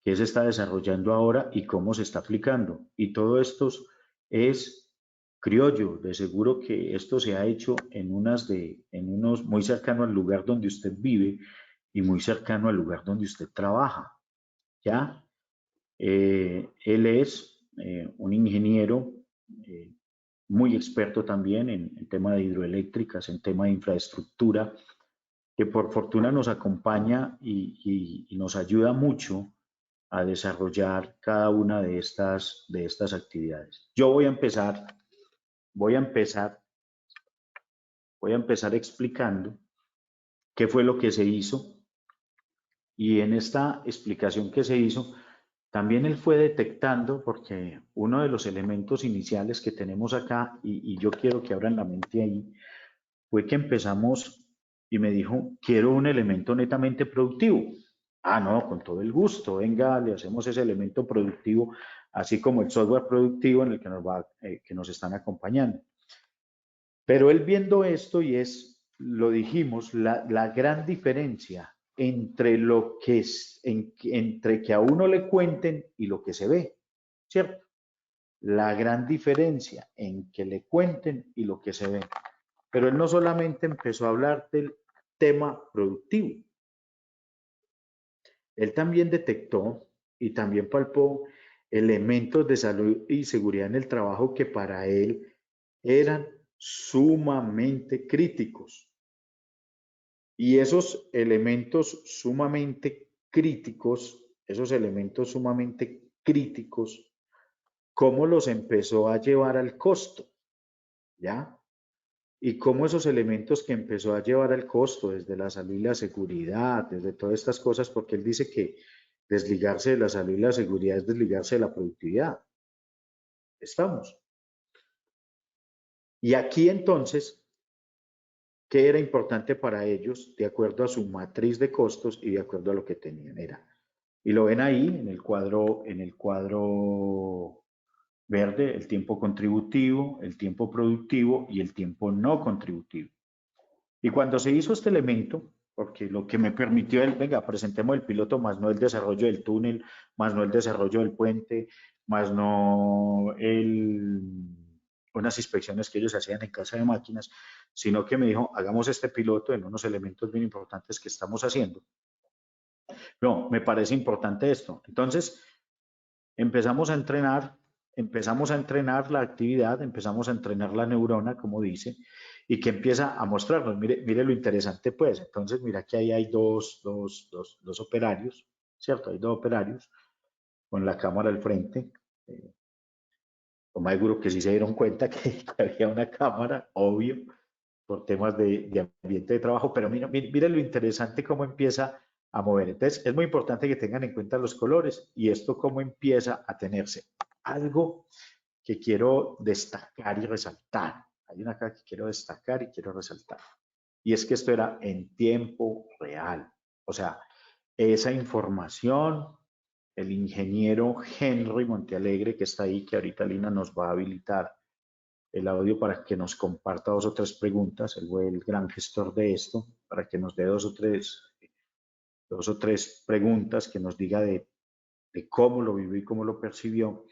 qué se está desarrollando ahora y cómo se está aplicando. Y todo esto es criollo, de seguro que esto se ha hecho en unos muy cercano al lugar donde usted vive y muy cercano al lugar donde usted trabaja. ¿Ya? Él es un ingeniero muy experto también en tema de hidroeléctricas, en tema de infraestructura, que por fortuna nos acompaña y nos ayuda mucho a desarrollar cada una de estas actividades. Yo voy a empezar explicando qué fue lo que se hizo y en esta explicación que se hizo, también él fue detectando, porque uno de los elementos iniciales que tenemos acá, y yo quiero que abran la mente ahí, fue que empezamos y me dijo, quiero un elemento netamente productivo. Ah, no, con todo el gusto, venga, le hacemos ese elemento productivo, así como el software productivo en el que nos están acompañando. Pero él viendo esto, y lo dijimos, la gran diferencia entre entre que a uno le cuenten y lo que se ve, ¿cierto? la gran diferencia en que le cuenten y lo que se ve. Pero él no solamente empezó a hablar del tema productivo, él también detectó y también palpó elementos de salud y seguridad en el trabajo que para él eran sumamente críticos. Y esos elementos sumamente críticos, ¿cómo los empezó a llevar al costo? ¿Ya? Y cómo esos elementos que empezó a llevar al costo, desde la salud y la seguridad, desde todas estas cosas, porque él dice que desligarse de la salud y la seguridad es desligarse de la productividad. Estamos. Y aquí entonces, ¿qué era importante para ellos de acuerdo a su matriz de costos y de acuerdo a lo que tenían? Y lo ven ahí en el cuadro verde, el tiempo contributivo, el tiempo productivo y el tiempo no contributivo. Y cuando se hizo este elemento, porque lo que me permitió el, venga, presentemos el piloto, más no el desarrollo del túnel, más no el desarrollo del puente, más no unas inspecciones que ellos hacían en casa de máquinas, sino que me dijo, hagamos este piloto en unos elementos bien importantes que estamos haciendo. No, me parece importante esto. Entonces, empezamos a entrenar la actividad, empezamos a entrenar la neurona, como dice, y que empieza a mostrarnos, mire lo interesante pues, entonces mira que ahí hay dos operarios, ¿cierto? Hay dos operarios con la cámara al frente, lo más seguro que sí se dieron cuenta que había una cámara, obvio, por temas de ambiente de trabajo, pero mire lo interesante cómo empieza a mover. Entonces, es muy importante que tengan en cuenta los colores y esto cómo empieza a tenerse. Algo que quiero destacar y resaltar. Hay una acá que quiero destacar y quiero resaltar. Y es que esto era en tiempo real. O sea, esa información, el ingeniero Henry Montealegre, que está ahí, que ahorita Lina nos va a habilitar el audio para que nos comparta dos o tres preguntas. Él fue el gran gestor de esto, para que nos dé dos o tres preguntas, que nos diga de cómo lo vivió y cómo lo percibió.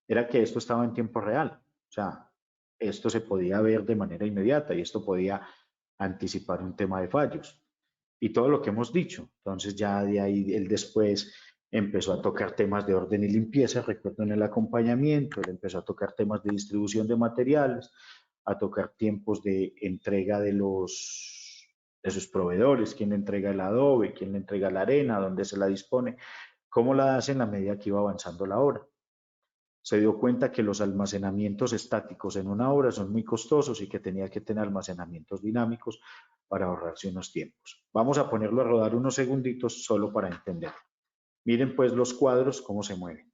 Era que esto estaba en tiempo real. O sea, esto se podía ver de manera inmediata y esto podía anticipar un tema de fallos. Y todo lo que hemos dicho. Entonces ya de ahí él después empezó a tocar temas de orden y limpieza, recuerdo en el acompañamiento, él empezó a tocar temas de distribución de materiales, a tocar tiempos de entrega de sus proveedores, quién le entrega el adobe, quién le entrega la arena, dónde se la dispone, cómo la hace en la medida que iba avanzando la obra. Se dio cuenta que los almacenamientos estáticos en una obra son muy costosos y que tenía que tener almacenamientos dinámicos para ahorrarse unos tiempos. Vamos a ponerlo a rodar unos segunditos solo para entenderlo. Miren pues los cuadros cómo se mueven.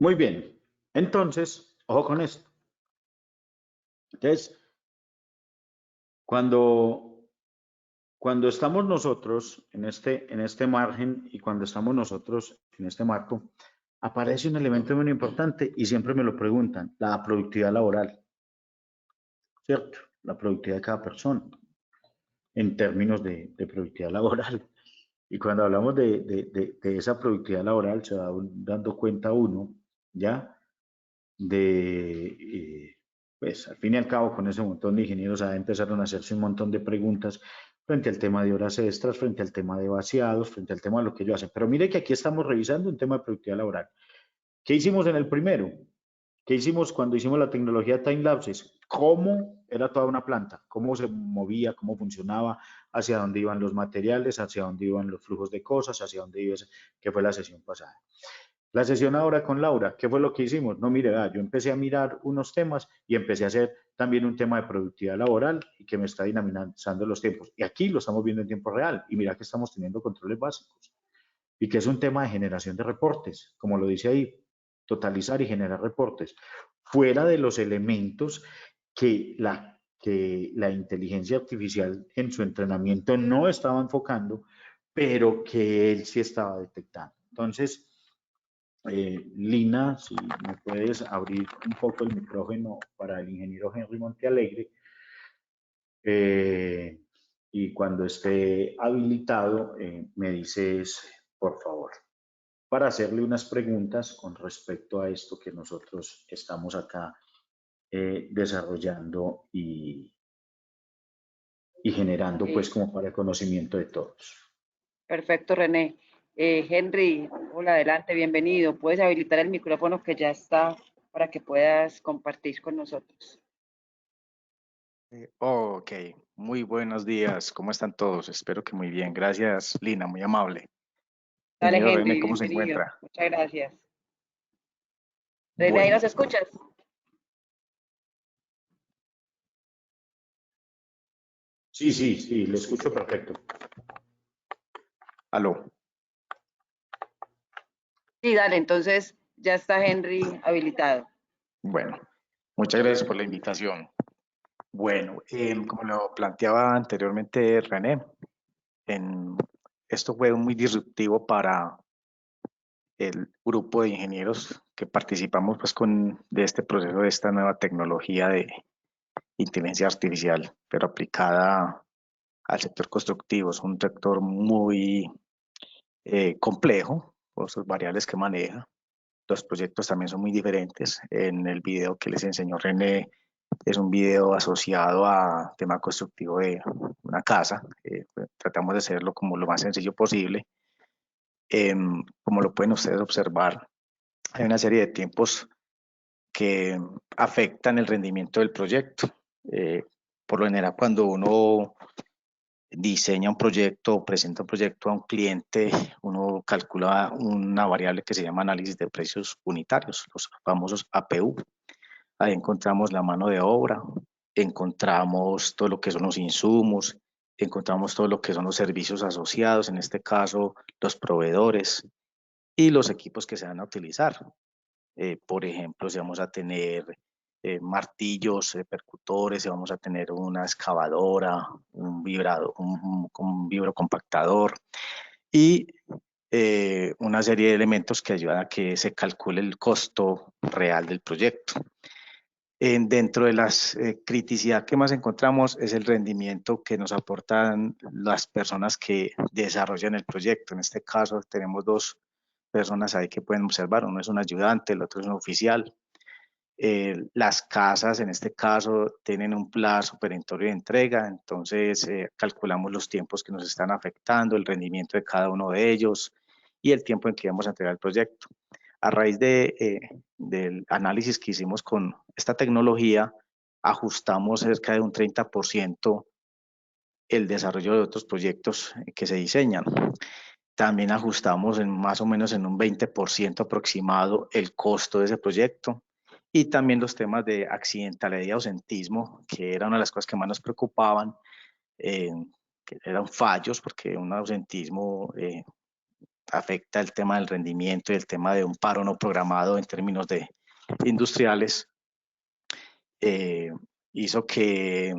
Muy bien. Entonces, ojo con esto. Entonces, cuando estamos nosotros en este margen y cuando estamos nosotros en este marco, aparece un elemento muy importante y siempre me lo preguntan, la productividad laboral, ¿cierto? La productividad de cada persona. en términos de productividad laboral. Y cuando hablamos de esa productividad laboral, se va dando cuenta uno, ¿ya? Pues al fin y al cabo, con ese montón de ingenieros, empezaron a hacerse un montón de preguntas frente al tema de horas extras, frente al tema de vaciados, frente al tema de lo que ellos hacen. Pero mire que aquí estamos revisando un tema de productividad laboral. ¿Qué hicimos en el primero? ¿Qué hicimos cuando hicimos la tecnología time lapses? ¿Cómo era toda una planta? ¿Cómo se movía? ¿Cómo funcionaba? ¿Hacia dónde iban los materiales? ¿Hacia dónde iban los flujos de cosas? ¿Hacia dónde iba? ¿Qué fue la sesión pasada? La sesión ahora con Laura, ¿qué fue lo que hicimos? No, mire, yo empecé a mirar unos temas y empecé a hacer también un tema de productividad laboral y que me está dinamizando los tiempos. Y aquí lo estamos viendo en tiempo real y mira que estamos teniendo controles básicos y que es un tema de generación de reportes, como lo dice ahí, totalizar y generar reportes, fuera de los elementos que la inteligencia artificial en su entrenamiento no estaba enfocando, pero que él sí estaba detectando. Entonces, Lina, si me puedes abrir un poco el micrófono para el ingeniero Henry Montealegre, y cuando esté habilitado, me dices, por favor, para hacerle unas preguntas con respecto a esto que nosotros estamos acá desarrollando y generando, pues, como para el conocimiento de todos. Perfecto, René. Henry, hola, adelante, bienvenido. Puedes habilitar el micrófono que ya está para que puedas compartir con nosotros. Ok, muy buenos días. ¿Cómo están todos? Espero que muy bien. Gracias, Lina, muy amable. Dale, Ingeniero Henry, René, ¿cómo se bienvenido. encuentra? Muchas gracias. René, ¿ahí Bueno, nos escuchas? Sí, le escucho perfecto. aló. Sí, dale, entonces ya está Henry habilitado. Bueno, muchas gracias por la invitación. Bueno, como lo planteaba anteriormente René, esto fue muy disruptivo para el grupo de ingenieros que participamos pues, de este proceso, de esta nueva tecnología de inteligencia artificial, pero aplicada al sector constructivo. Es un sector muy complejo por sus variables que maneja. Los proyectos también son muy diferentes. En el video que les enseñó René, es un video asociado a tema constructivo de una casa. Tratamos de hacerlo como lo más sencillo posible. Como lo pueden ustedes observar, hay una serie de tiempos que afectan el rendimiento del proyecto. Por lo general, cuando uno diseña un proyecto o presenta un proyecto a un cliente, uno calcula una variable que se llama análisis de precios unitarios, los famosos APU. Ahí encontramos la mano de obra, encontramos todo lo que son los insumos, encontramos todo lo que son los servicios asociados, en este caso los proveedores y los equipos que se van a utilizar. Por ejemplo, si vamos a tener martillos, percutores, si vamos a tener una excavadora, un vibrocompactador y una serie de elementos que ayudan a que se calcule el costo real del proyecto. Dentro de las criticidad que más encontramos es el rendimiento que nos aportan las personas que desarrollan el proyecto. En este caso tenemos dos personas ahí que pueden observar, uno es un ayudante, el otro es un oficial. Las casas en este caso tienen un plazo perentorio de entrega, entonces calculamos los tiempos que nos están afectando, el rendimiento de cada uno de ellos y el tiempo en que vamos a entregar el proyecto. A raíz del análisis que hicimos con esta tecnología, ajustamos cerca de un 30% el desarrollo de otros proyectos que se diseñan. También ajustamos más o menos en un 20% aproximado el costo de ese proyecto y también los temas de accidentalidad y ausentismo, que era una de las cosas que más nos preocupaban, que eran fallos, porque un ausentismo afecta el tema del rendimiento y el tema de un paro no programado en términos de industriales, hizo que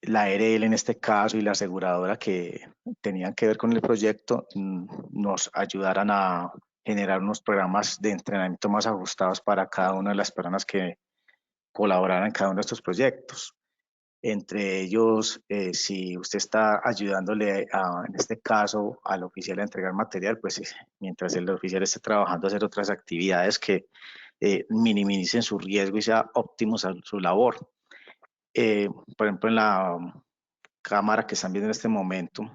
la ARL en este caso y la aseguradora que tenían que ver con el proyecto nos ayudaran a generar unos programas de entrenamiento más ajustados para cada una de las personas que colaboraran en cada uno de estos proyectos. Entre ellos, si usted está ayudándole, en este caso, al oficial a entregar material, pues mientras el oficial esté trabajando, hacer otras actividades que minimicen su riesgo y sea óptimo su labor. Por ejemplo, en la cámara que están viendo en este momento,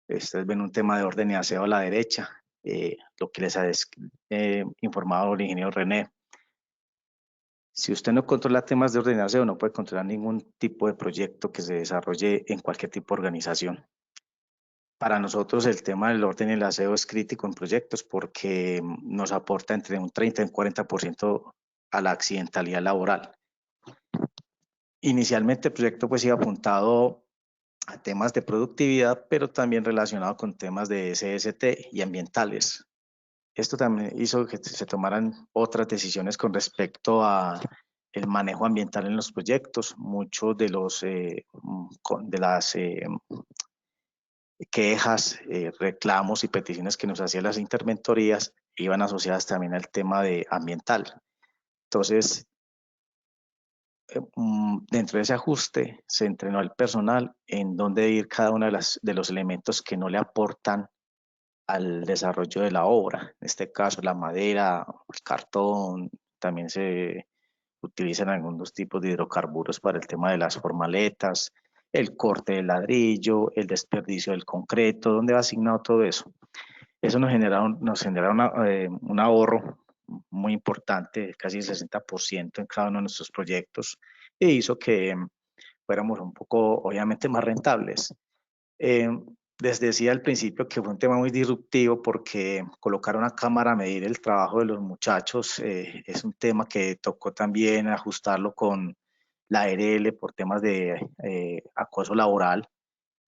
ustedes ven un tema de orden y aseo a la derecha, lo que les ha informado el ingeniero René. Si usted no controla temas de orden y aseo, no puede controlar ningún tipo de proyecto que se desarrolle en cualquier tipo de organización. Para nosotros el tema del orden y el aseo es crítico en proyectos porque nos aporta entre un 30 y un 40% a la accidentalidad laboral. Inicialmente el proyecto pues iba apuntado a temas de productividad, pero también relacionado con temas de SST y ambientales. Esto también hizo que se tomaran otras decisiones con respecto a el manejo ambiental en los proyectos. Muchos de las quejas, reclamos y peticiones que nos hacían las interventorías iban asociadas también al tema de ambiental. Entonces, dentro de ese ajuste se entrenó al personal en dónde ir cada uno de los elementos que no le aportan al desarrollo de la obra. En este caso, la madera, el cartón, también se utilizan algunos tipos de hidrocarburos para el tema de las formaletas, el corte del ladrillo, el desperdicio del concreto, ¿dónde va asignado todo eso? Eso nos genera un ahorro muy importante, casi el 60% en cada uno de nuestros proyectos, e hizo que fuéramos un poco, obviamente, más rentables. Les decía al principio que fue un tema muy disruptivo porque colocar una cámara a medir el trabajo de los muchachos es un tema que tocó también ajustarlo con la ARL por temas de acoso laboral,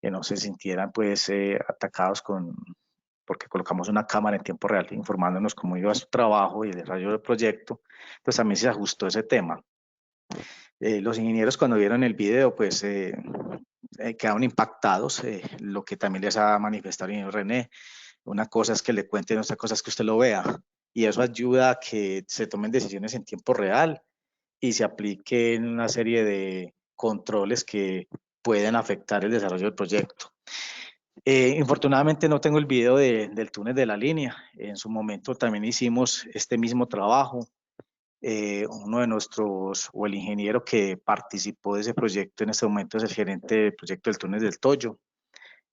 que no se sintieran pues atacados porque colocamos una cámara en tiempo real informándonos cómo iba su trabajo y el desarrollo del proyecto. Pues también se ajustó ese tema. Los ingenieros cuando vieron el video pues quedaron impactados, lo que también les ha manifestado el ingeniero René. Una cosa es que le cuenten, otra cosa es que usted lo vea, y eso ayuda a que se tomen decisiones en tiempo real y se apliquen una serie de controles que pueden afectar el desarrollo del proyecto. Infortunadamente no tengo el video del túnel de la línea. En su momento también hicimos este mismo trabajo. Uno de nuestros, o el ingeniero que participó de ese proyecto en este momento es el gerente del proyecto del túnel del Toyo.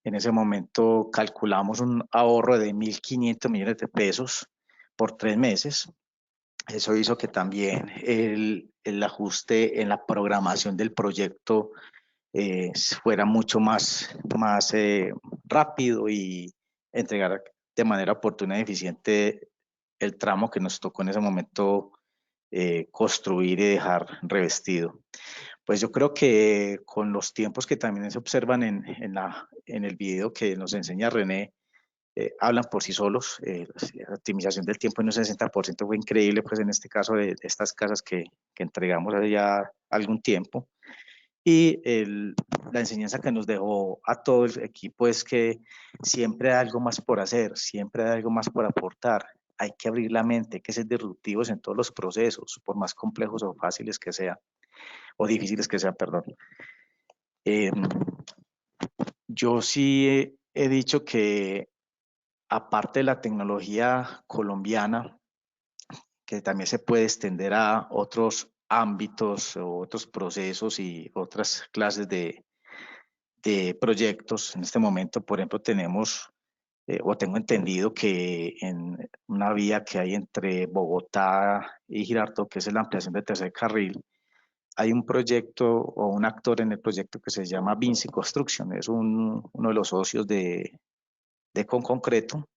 En ese momento calculamos un ahorro de 1.500 millones de pesos por 3 meses. Eso hizo que también el ajuste en la programación del proyecto fuera mucho más rápido y entregar de manera oportuna y eficiente el tramo que nos tocó en ese momento construir y dejar revestido. Pues yo creo que con los tiempos que también se observan en el video que nos enseña René, hablan por sí solos. La optimización del tiempo en un 60% fue increíble, pues en este caso de estas casas que entregamos hace ya algún tiempo. Y la enseñanza que nos dejó a todo el equipo es que siempre hay algo más por hacer, siempre hay algo más por aportar. Hay que abrir la mente, hay que ser disruptivos en todos los procesos, por más complejos o fáciles que sean, o difíciles que sean, perdón. Yo sí he dicho que aparte de la tecnología colombiana, que también se puede extender a otros ámbitos, o otros procesos y otras clases de proyectos. En este momento, por ejemplo, tenemos, o tengo entendido que en una vía que hay entre Bogotá y Girardot, que es la ampliación del tercer carril, hay un proyecto o un actor en el proyecto que se llama Vinci Construction, es uno de los socios de Concreto,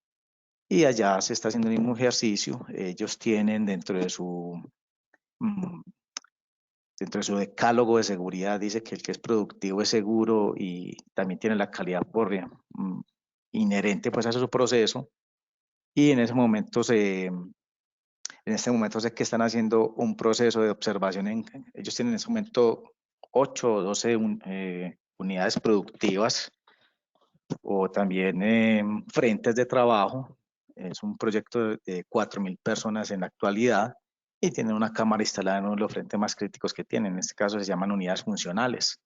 y allá se está haciendo el mismo ejercicio. Ellos tienen dentro de su decálogo de seguridad, dice que el que es productivo es seguro y también tiene la calidad inherente pues a su proceso. Y en ese momento en este momento sé que están haciendo un proceso de observación. Ellos tienen en ese momento 8 o 12 unidades productivas, o también frentes de trabajo. Es un proyecto de 4.000 personas en la actualidad y tienen una cámara instalada en uno de los frentes más críticos que tienen. En este caso se llaman unidades funcionales.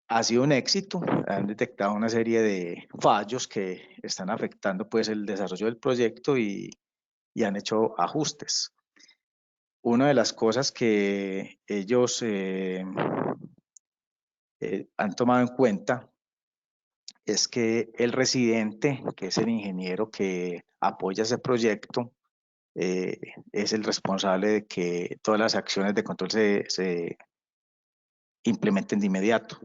Ha sido un éxito, han detectado una serie de fallos que están afectando pues el desarrollo del proyecto y han hecho ajustes. Una de las cosas que ellos han tomado en cuenta es que el residente, que es el ingeniero que apoya ese proyecto, es el responsable de que todas las acciones de control se implementen de inmediato.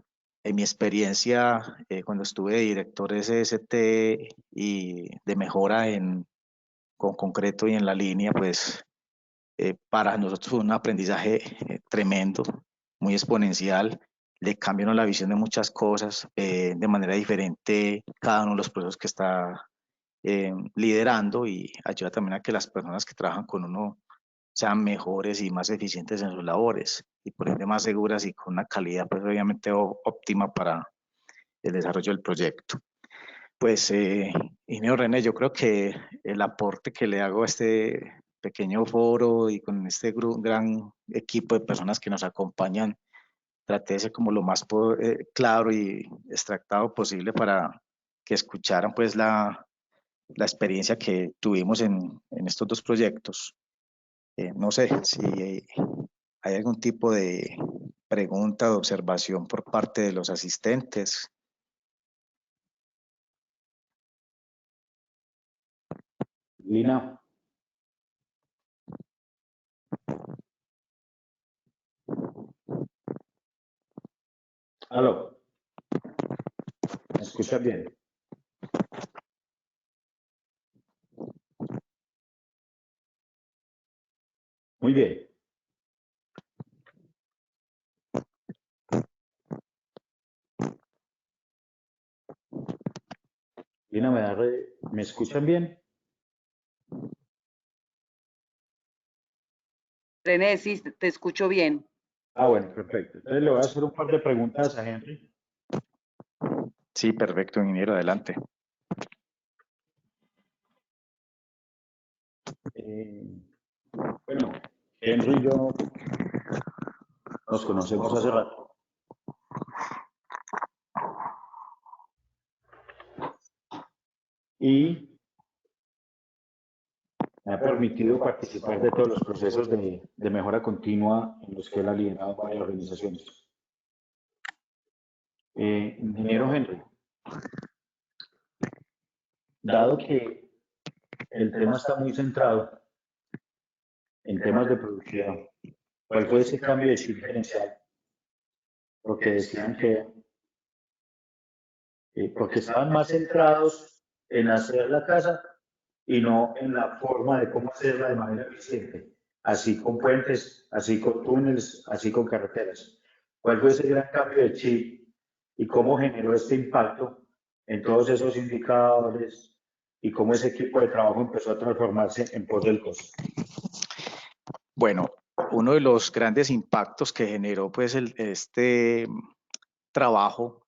En mi experiencia, cuando estuve de director de SST y de mejora con concreto y en la línea, pues para nosotros fue un aprendizaje tremendo, muy exponencial. Le cambiaron la visión de muchas cosas de manera diferente cada uno de los procesos que está liderando, y ayuda también a que las personas que trabajan con uno sean mejores y más eficientes en sus labores y por ende más seguras y con una calidad pues obviamente óptima para el desarrollo del proyecto. Pues, ingeniero René, yo creo que el aporte que le hago a este pequeño foro y con este gran equipo de personas que nos acompañan, traté de ser como lo más claro y extractado posible para que escucharan pues la experiencia que tuvimos en estos dos proyectos. No sé si hay algún tipo de pregunta o observación por parte de los asistentes. Lina. Aló. ¿Me escuchas bien? Muy bien. Lina, ¿me escuchan bien? René, sí, te escucho bien. Ah, bueno, perfecto. Entonces le voy a hacer un par de preguntas a Henry. Sí, perfecto, ingeniero, adelante. Bueno, Henry y yo nos conocemos hace rato. Y me ha permitido participar de todos los procesos de mejora continua en los que él ha liderado varias organizaciones. Ingeniero Henry, dado que el tema está muy centrado en temas de producción, ¿cuál fue ese cambio de chip gerencial? Porque decían porque estaban más centrados en hacer la casa y no en la forma de cómo hacerla de manera eficiente, así con puentes, así con túneles, así con carreteras. ¿Cuál fue ese gran cambio de chip y cómo generó este impacto en todos esos indicadores y cómo ese equipo de trabajo empezó a transformarse en pos del costo? Bueno, uno de los grandes impactos que generó pues este trabajo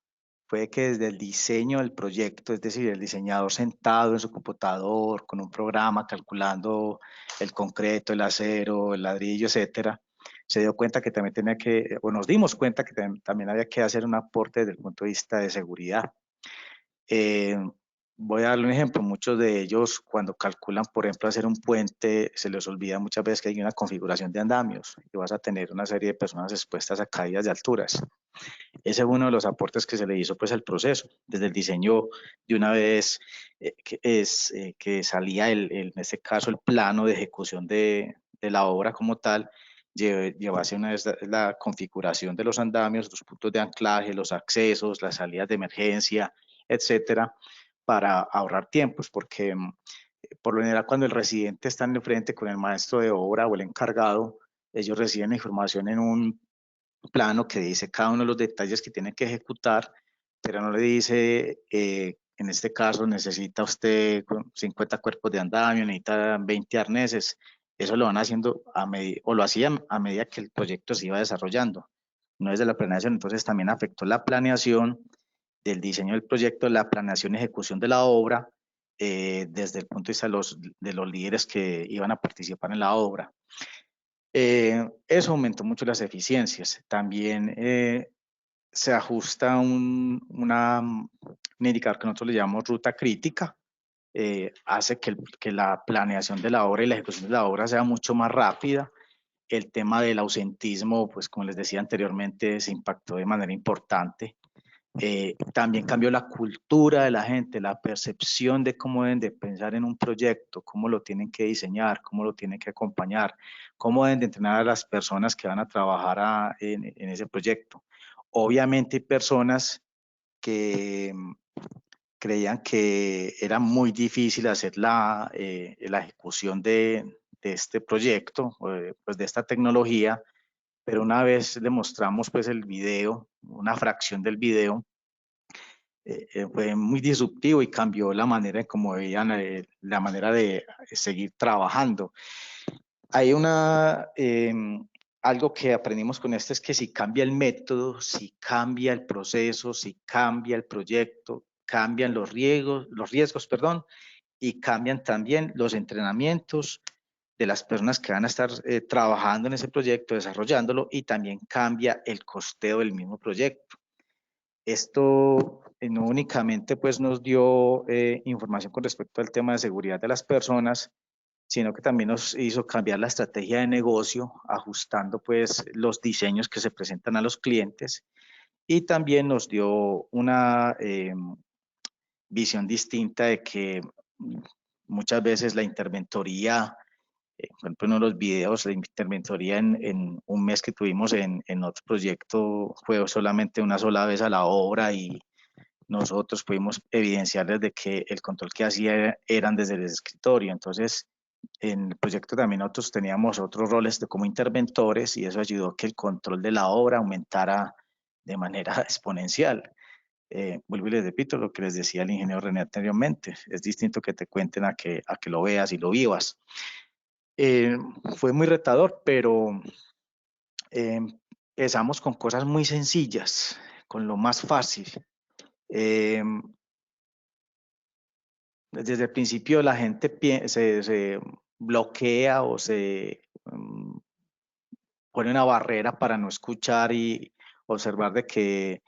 fue que desde el diseño del proyecto, es decir, el diseñador sentado en su computador con un programa calculando el concreto, el acero, el ladrillo, etcétera, se dio cuenta que también tenía que, o nos dimos cuenta que también había que hacer un aporte desde el punto de vista de seguridad. Voy a darle un ejemplo. Muchos de ellos, cuando calculan, por ejemplo, hacer un puente, se les olvida muchas veces que hay una configuración de andamios y vas a tener una serie de personas expuestas a caídas de alturas. Ese es uno de los aportes que se le hizo pues al proceso, desde el diseño de una vez que salía en este caso el plano de ejecución de la obra como tal, llevase una vez la configuración de los andamios, los puntos de anclaje, los accesos, las salidas de emergencia, etcétera, para ahorrar tiempos, porque por lo general cuando el residente está en el frente con el maestro de obra o el encargado, ellos reciben la información en un plano que dice cada uno de los detalles que tiene que ejecutar, pero no le dice, en este caso necesita usted 50 cuerpos de andamio, necesita 20 arneses. Eso lo van haciendo o lo hacían a medida que el proyecto se iba desarrollando, no desde la planeación. Entonces también afectó la planeación del diseño del proyecto, la planeación y ejecución de la obra, desde el punto de vista de los líderes que iban a participar en la obra. Eso aumentó mucho las eficiencias. También se ajusta un indicador que nosotros le llamamos ruta crítica. Hace que la planeación de la obra y la ejecución de la obra sea mucho más rápida. El tema del ausentismo, pues como les decía anteriormente, se impactó de manera importante. También cambió la cultura de la gente, la percepción de cómo deben de pensar en un proyecto, cómo lo tienen que diseñar, cómo lo tienen que acompañar, cómo deben de entrenar a las personas que van a trabajar en ese proyecto. Obviamente hay personas que creían que era muy difícil hacer la ejecución de este proyecto, pues de esta tecnología, pero una vez le mostramos pues el video, una fracción del video, fue muy disruptivo y cambió la manera en cómo veían la manera de seguir trabajando. Hay algo que aprendimos con esto es que si cambia el método, si cambia el proceso, si cambia el proyecto, cambian los riesgos, perdón, y cambian también los entrenamientos de las personas que van a estar trabajando en ese proyecto, desarrollándolo, y también cambia el costeo del mismo proyecto. Esto no únicamente pues nos dio información con respecto al tema de seguridad de las personas, sino que también nos hizo cambiar la estrategia de negocio, ajustando pues los diseños que se presentan a los clientes, y también nos dio una visión distinta de que muchas veces la interventoría, por ejemplo, en uno de los videos, la interventoría en un mes que tuvimos en otro proyecto fue solamente una sola vez a la obra, y nosotros pudimos evidenciarles de que el control que hacía eran desde el escritorio. Entonces, en el proyecto también nosotros teníamos otros roles como interventores, y eso ayudó a que el control de la obra aumentara de manera exponencial. Vuelvo y les repito lo que les decía el ingeniero René anteriormente, es distinto que te cuenten a que lo veas y lo vivas. Fue muy retador, pero empezamos con cosas muy sencillas, con lo más fácil. Desde el principio la gente se bloquea o se pone una barrera para no escuchar y observar de que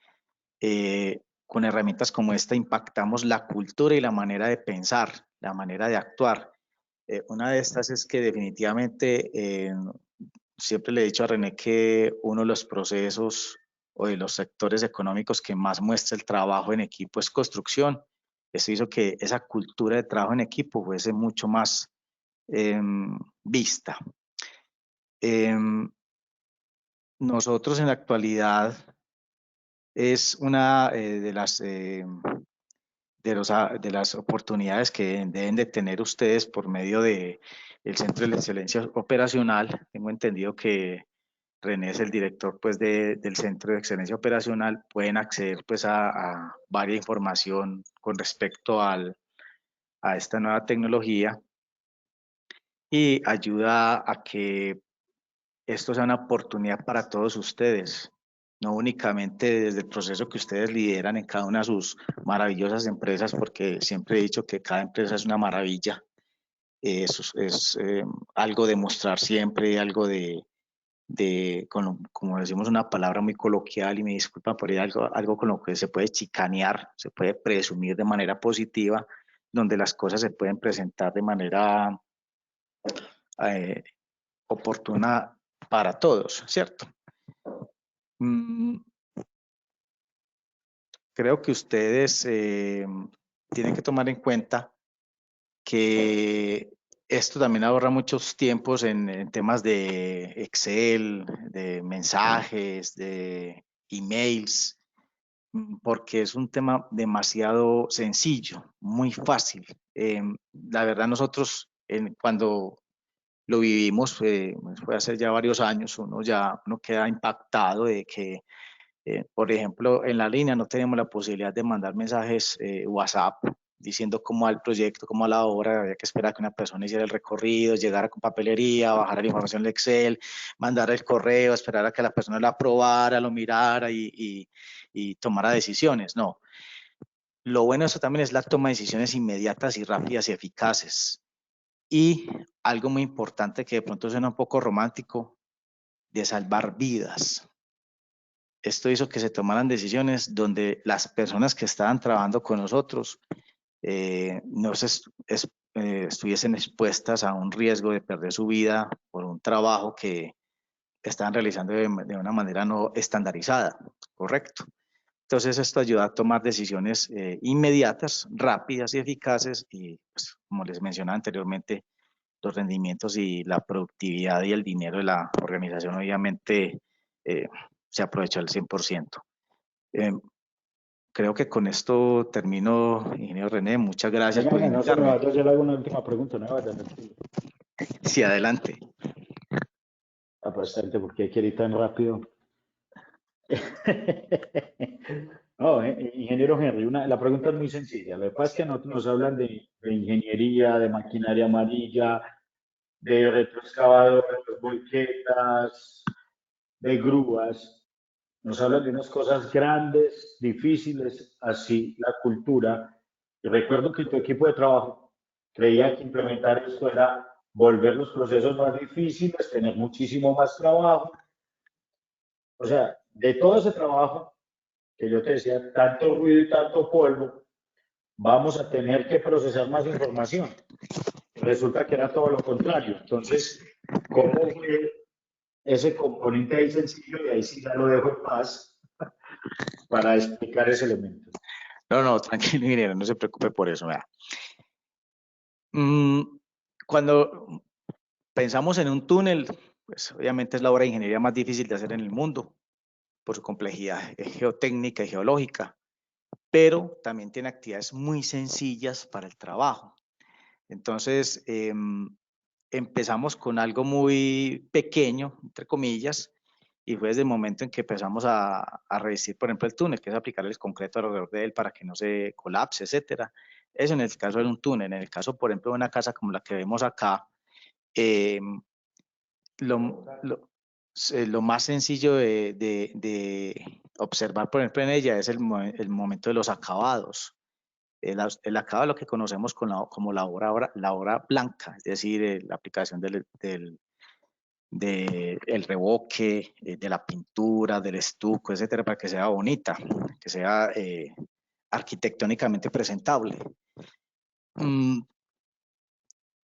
con herramientas como esta impactamos la cultura y la manera de pensar, la manera de actuar. Una de estas es que definitivamente siempre le he dicho a René que uno de los procesos o de los sectores económicos que más muestra el trabajo en equipo es construcción. Esto hizo que esa cultura de trabajo en equipo fuese mucho más vista. Nosotros en la actualidad es una de las oportunidades que deben de tener ustedes por medio del Centro de Excelencia Operacional. Tengo entendido que René es el director pues, del Centro de Excelencia Operacional. Pueden acceder pues, a varias información con respecto a esta nueva tecnología, y ayuda a que esto sea una oportunidad para todos ustedes, no únicamente desde el proceso que ustedes lideran en cada una de sus maravillosas empresas, porque siempre he dicho que cada empresa es una maravilla. Eso es algo de mostrar siempre, algo como decimos, una palabra muy coloquial, y me disculpan por ahí, algo con lo que se puede chicanear, se puede presumir de manera positiva, donde las cosas se pueden presentar de manera oportuna para todos, ¿cierto? Creo que ustedes tienen que tomar en cuenta que esto también ahorra muchos tiempos en temas de Excel, de mensajes, de emails, porque es un tema demasiado sencillo, muy fácil. La verdad, nosotros cuando lo vivimos, fue hace ya varios años, uno queda impactado de que, por ejemplo, en la línea no tenemos la posibilidad de mandar mensajes WhatsApp diciendo cómo va el proyecto, cómo va la obra. Había que esperar que una persona hiciera el recorrido, llegara con papelería, bajara la información del Excel, mandar el correo, esperar a que la persona lo aprobara, lo mirara y tomara decisiones. No. Lo bueno de eso también es la toma de decisiones inmediatas y rápidas y eficaces. Y algo muy importante que de pronto suena un poco romántico, de salvar vidas. esto hizo que se tomaran decisiones donde las personas que estaban trabajando con nosotros no estuviesen expuestas a un riesgo de perder su vida por un trabajo que estaban realizando de una manera no estandarizada, ¿correcto? Entonces esto ayuda a tomar decisiones inmediatas, rápidas y eficaces y, pues, como les mencionaba anteriormente, los rendimientos y la productividad y el dinero de la organización obviamente se aprovechó al 100%. Creo que con esto termino, ingeniero René. Muchas gracias por No se me invitarme. vaya, yo le hago una última pregunta, no me vaya, tranquilo. Sí, adelante. Bastante, porque hay que ir tan rápido. No, ingeniero Henry, la pregunta es muy sencilla. Lo que pasa es que nosotros nos hablan de ingeniería, de maquinaria amarilla, de retroexcavadores, volquetas, de grúas. Nos hablan de unas cosas grandes, difíciles, así la cultura. Y recuerdo que tu equipo de trabajo creía que implementar esto era volver los procesos más difíciles, tener muchísimo más trabajo. O sea, de todo ese trabajo que yo te decía, tanto ruido y tanto polvo, vamos a tener que procesar más información. Resulta que era todo lo contrario. Entonces, ¿cómo fue ese componente ahí sencillo? Y ahí sí ya lo dejo en paz para explicar ese elemento. No, tranquilo, ingeniero, no se preocupe por eso. Vea. Cuando pensamos en un túnel, pues obviamente es la obra de ingeniería más difícil de hacer en el mundo, por su complejidad geotécnica y geológica, pero también tiene actividades muy sencillas para el trabajo. Entonces, empezamos con algo muy pequeño, entre comillas, y fue desde el momento en que empezamos a revestir, por ejemplo, el túnel, que es aplicar el concreto alrededor de él para que no se colapse, etcétera. Eso en el caso de un túnel. En el caso, por ejemplo, de una casa como la que vemos acá, lo más sencillo de observar, por ejemplo, en ella es el momento de los acabados. El acabado es lo que conocemos como la obra blanca, es decir, la aplicación del revoque, de la pintura, del estuco, etcétera, para que sea bonita, que sea arquitectónicamente presentable.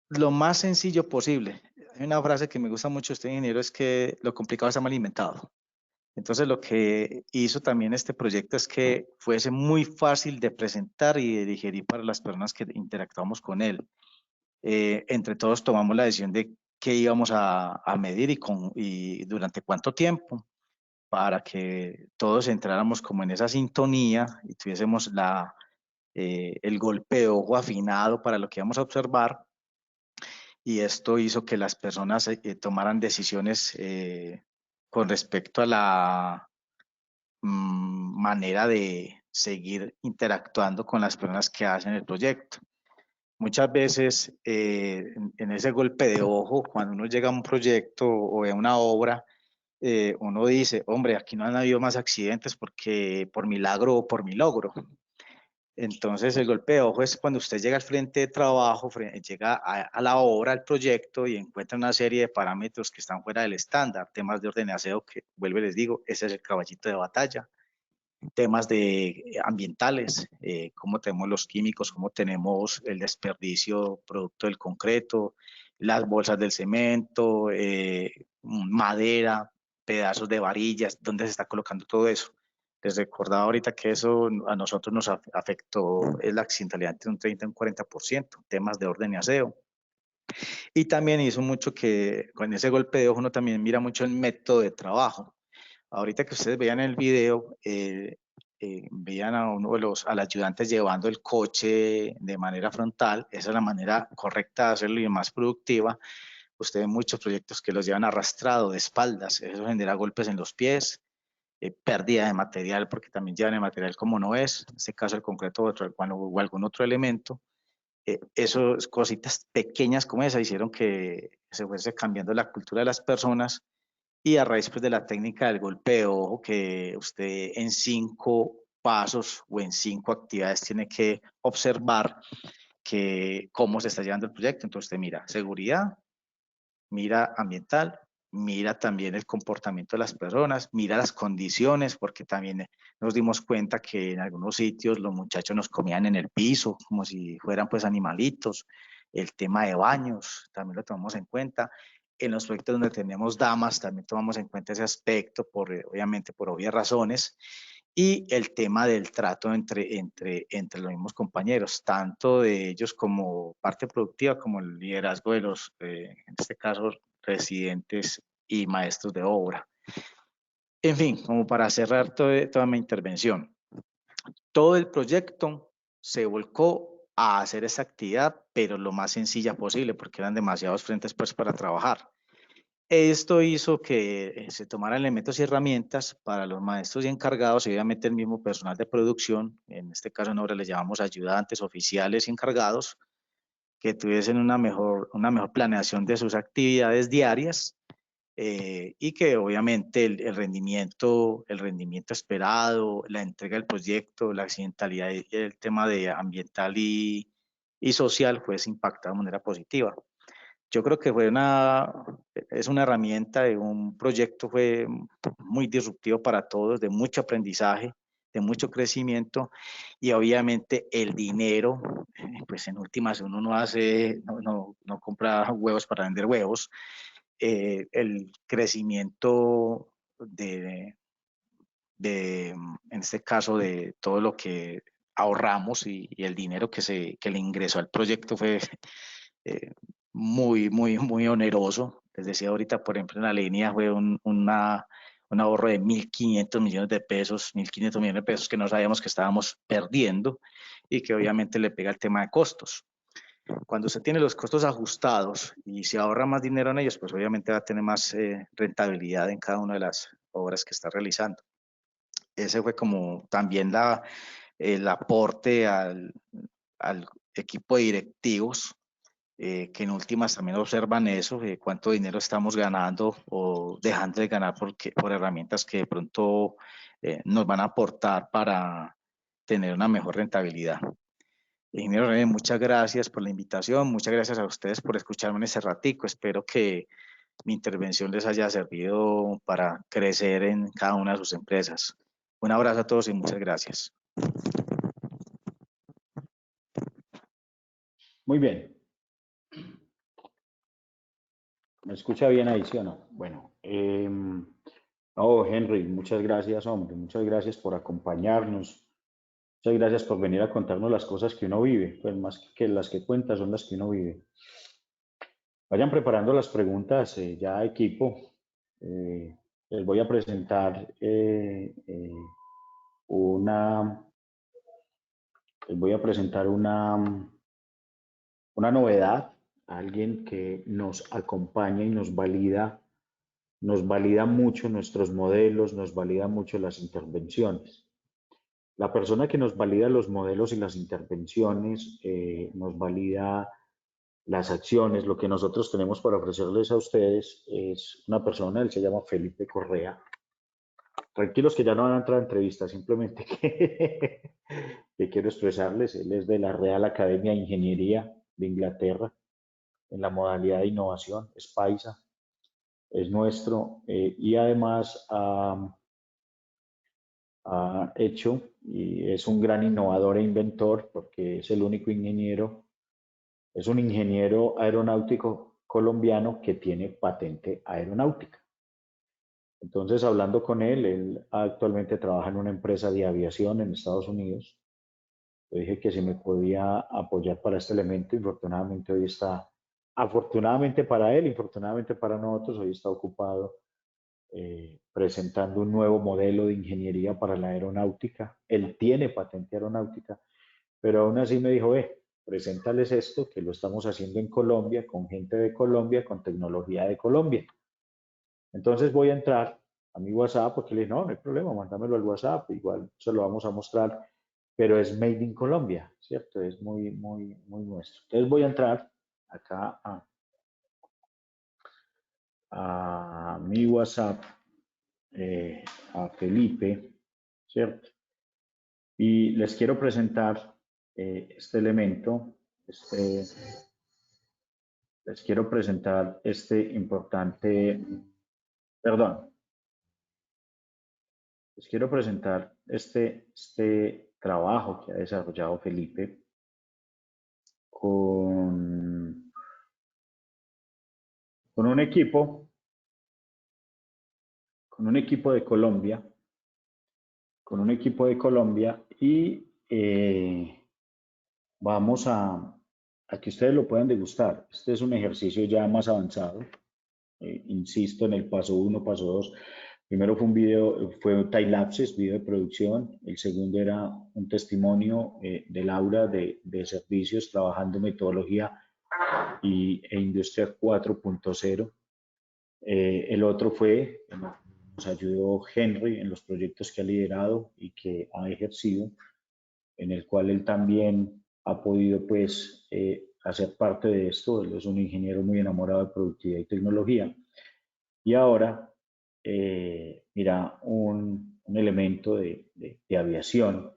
Lo más sencillo posible. Hay una frase que me gusta mucho de este ingeniero, es que lo complicado está mal inventado. Entonces lo que hizo también este proyecto es que fuese muy fácil de presentar y de digerir para las personas que interactuamos con él. Entre todos tomamos la decisión de qué íbamos a medir y durante cuánto tiempo, para que todos entráramos como en esa sintonía y tuviésemos el golpe de ojo afinado para lo que íbamos a observar. Y esto hizo que las personas tomaran decisiones con respecto a la manera de seguir interactuando con las personas que hacen el proyecto. Muchas veces en ese golpe de ojo, cuando uno llega a un proyecto o a una obra, uno dice, hombre, aquí no han habido más accidentes porque por milagro o por mi logro. Entonces el golpe de ojo es cuando usted llega al frente de trabajo, llega a la obra, al proyecto y encuentra una serie de parámetros que están fuera del estándar, temas de orden de aseo que, vuelvo y les digo, ese es el caballito de batalla. Temas ambientales, cómo tenemos los químicos, cómo tenemos el desperdicio producto del concreto, las bolsas del cemento, madera, pedazos de varillas, dónde se está colocando todo eso. Les recordaba ahorita que eso a nosotros nos afectó la accidentalidad entre un 30 y un 40%, temas de orden y aseo. Y también hizo mucho que con ese golpe de ojo uno también mira mucho el método de trabajo. Ahorita que ustedes vean el video, veían a uno al ayudante llevando el coche de manera frontal. Esa es la manera correcta de hacerlo y más productiva. Usted ve muchos proyectos que los llevan arrastrado de espaldas. Eso genera golpes en los pies, pérdida de material porque también llevan el material como no es. En este caso el concreto o algún otro elemento. Esas cositas pequeñas como esa hicieron que se fuese cambiando la cultura de las personas. Y a raíz pues, de la técnica del golpe de ojo, que usted en 5 pasos o en 5 actividades tiene que observar cómo se está llevando el proyecto. Entonces usted mira seguridad, mira ambiental, mira también el comportamiento de las personas, mira las condiciones, porque también nos dimos cuenta que en algunos sitios los muchachos nos comían en el piso, como si fueran pues animalitos. El tema de baños también lo tomamos en cuenta. En los proyectos donde tenemos damas también tomamos en cuenta ese aspecto, obviamente por obvias razones. Y el tema del trato entre los mismos compañeros, tanto de ellos como parte productiva, como el liderazgo de los, en este caso, residentes y maestros de obra. En fin, como para cerrar toda mi intervención, todo el proyecto se volcó a hacer esa actividad, pero lo más sencilla posible, porque eran demasiados frentes pues, para trabajar. Esto hizo que se tomaran elementos y herramientas para los maestros y encargados, y obviamente el mismo personal de producción, en este caso en obra les llamamos ayudantes, oficiales y encargados, que tuviesen una mejor planeación de sus actividades diarias, y que obviamente el rendimiento esperado, la entrega del proyecto, la accidentalidad y el tema de ambiental y social fuese impactado de manera positiva. Yo creo que es una herramienta de un proyecto, fue muy disruptivo para todos, de mucho aprendizaje, de mucho crecimiento, y obviamente el dinero, pues en últimas uno no compra huevos para vender huevos. El crecimiento en este caso, de todo lo que ahorramos y el dinero que le ingresó al proyecto fue muy oneroso. Les decía ahorita, por ejemplo, en la línea fue un ahorro de 1.500 millones de pesos, 1.500 millones de pesos que no sabíamos que estábamos perdiendo y que obviamente le pega el tema de costos. Cuando se tiene los costos ajustados y se ahorra más dinero en ellos, pues obviamente va a tener más rentabilidad en cada una de las obras que está realizando. Ese fue como también el aporte al equipo de directivos, que en últimas también observan eso, cuánto dinero estamos ganando o dejando de ganar por herramientas que de pronto nos van a aportar para tener una mejor rentabilidad. Ingeniero René, muchas gracias por la invitación, muchas gracias a ustedes por escucharme en ese ratico. Espero que mi intervención les haya servido para crecer en cada una de sus empresas. Un abrazo a todos y muchas gracias. Muy bien. ¿Me escucha bien ahí, sí o no? Bueno, Henry, muchas gracias, hombre. Muchas gracias por acompañarnos. Muchas gracias por venir a contarnos las cosas que uno vive. Pues más que las que cuenta son las que uno vive. Vayan preparando las preguntas, ya equipo. Les voy a presentar una novedad, alguien que nos acompaña y nos valida mucho nuestros modelos, nos valida mucho las intervenciones. La persona que nos valida los modelos y las intervenciones, nos valida las acciones, lo que nosotros tenemos para ofrecerles a ustedes, es una persona, él se llama Felipe Correa. Tranquilos que ya no van a entrar a entrevistas, simplemente que quiero expresarles, él es de la Real Academia de Ingeniería de Inglaterra, en la modalidad de innovación, es paisa, es nuestro, y además ha hecho, y es un gran innovador e inventor, porque es el único ingeniero, es un ingeniero aeronáutico colombiano que tiene patente aeronáutica. Entonces, hablando con él actualmente trabaja en una empresa de aviación en Estados Unidos. Le dije que si me podía apoyar para este elemento. Infortunadamente hoy está, afortunadamente para él, infortunadamente para nosotros, hoy está ocupado presentando un nuevo modelo de ingeniería para la aeronáutica. Él tiene patente aeronáutica, pero aún así me dijo, preséntales esto, que lo estamos haciendo en Colombia, con gente de Colombia, con tecnología de Colombia. Entonces voy a entrar a mi WhatsApp, porque le dije, no hay problema, mándamelo al WhatsApp, igual se lo vamos a mostrar, pero es Made in Colombia, ¿cierto? Es muy nuestro. Entonces voy a entrar acá a mi WhatsApp, a Felipe, ¿cierto? Y les quiero presentar este elemento, les quiero presentar este importante Perdón. Les quiero presentar este trabajo que ha desarrollado Felipe con un equipo de Colombia, y vamos a que ustedes lo puedan degustar. Este es un ejercicio ya más avanzado. Insisto en el paso 1, paso 2. Primero fue un video, fue un time lapses, video de producción. El segundo era un testimonio de Laura de servicios trabajando metodología e industria 4.0. El otro fue, nos ayudó Henry en los proyectos que ha liderado y que ha ejercido, en el cual él también ha podido pues hacer parte de esto. Él es un ingeniero muy enamorado de productividad y tecnología. Y ahora, mira, un elemento de aviación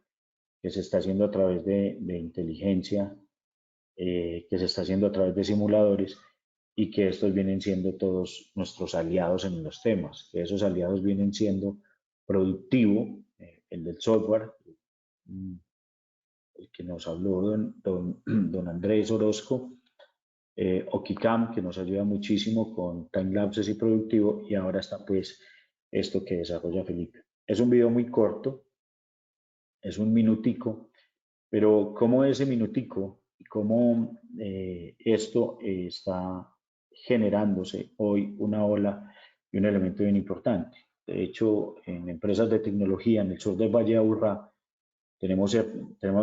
que se está haciendo a través de inteligencia, que se está haciendo a través de simuladores, y que estos vienen siendo todos nuestros aliados en los temas, que esos aliados vienen siendo Productivo, el del software, el que nos habló don Andrés Orozco, Okicam, que nos ayuda muchísimo con timelapses y Productivo, y ahora está pues esto que desarrolla Felipe. Es un video muy corto, es un minutico, pero cómo ese minutico y cómo esto está generándose hoy una ola y un elemento bien importante. De hecho, en empresas de tecnología en el sur del Valle de Aburrá tenemos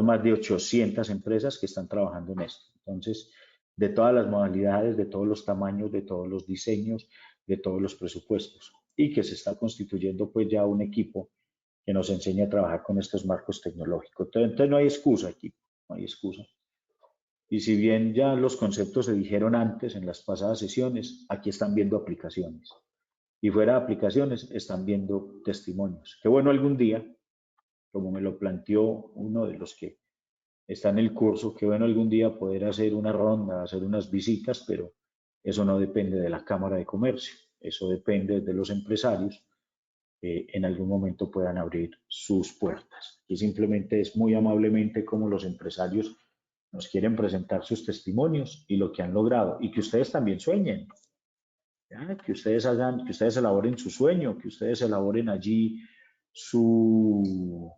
más de 800 empresas que están trabajando en esto. Entonces, de todas las modalidades, de todos los tamaños, de todos los diseños, de todos los presupuestos, y que se está constituyendo pues ya un equipo que nos enseña a trabajar con estos marcos tecnológicos. Entonces no hay excusa aquí, no hay excusa. Y si bien ya los conceptos se dijeron antes en las pasadas sesiones, aquí están viendo aplicaciones. Y fuera de aplicaciones están viendo testimonios. Qué bueno algún día, como me lo planteó uno de los que está en el curso, qué bueno algún día poder hacer una ronda, hacer unas visitas, pero eso no depende de la Cámara de Comercio, eso depende de los empresarios que en algún momento puedan abrir sus puertas. Y simplemente es muy amablemente como los empresarios nos quieren presentar sus testimonios y lo que han logrado, y que ustedes también sueñen, ¿ya? Que ustedes hagan, que ustedes elaboren su sueño, que ustedes elaboren allí su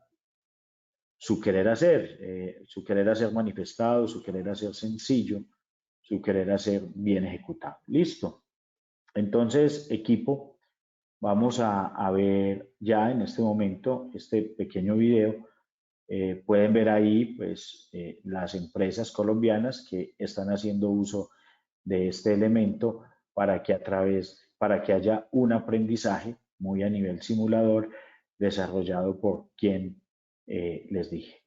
querer hacer manifestado, su querer hacer sencillo, su querer hacer bien ejecutado. Listo. Entonces, equipo, vamos a ver ya en este momento este pequeño video. Pueden ver ahí pues las empresas colombianas que están haciendo uso de este elemento para que haya un aprendizaje muy a nivel simulador desarrollado por quien les dije.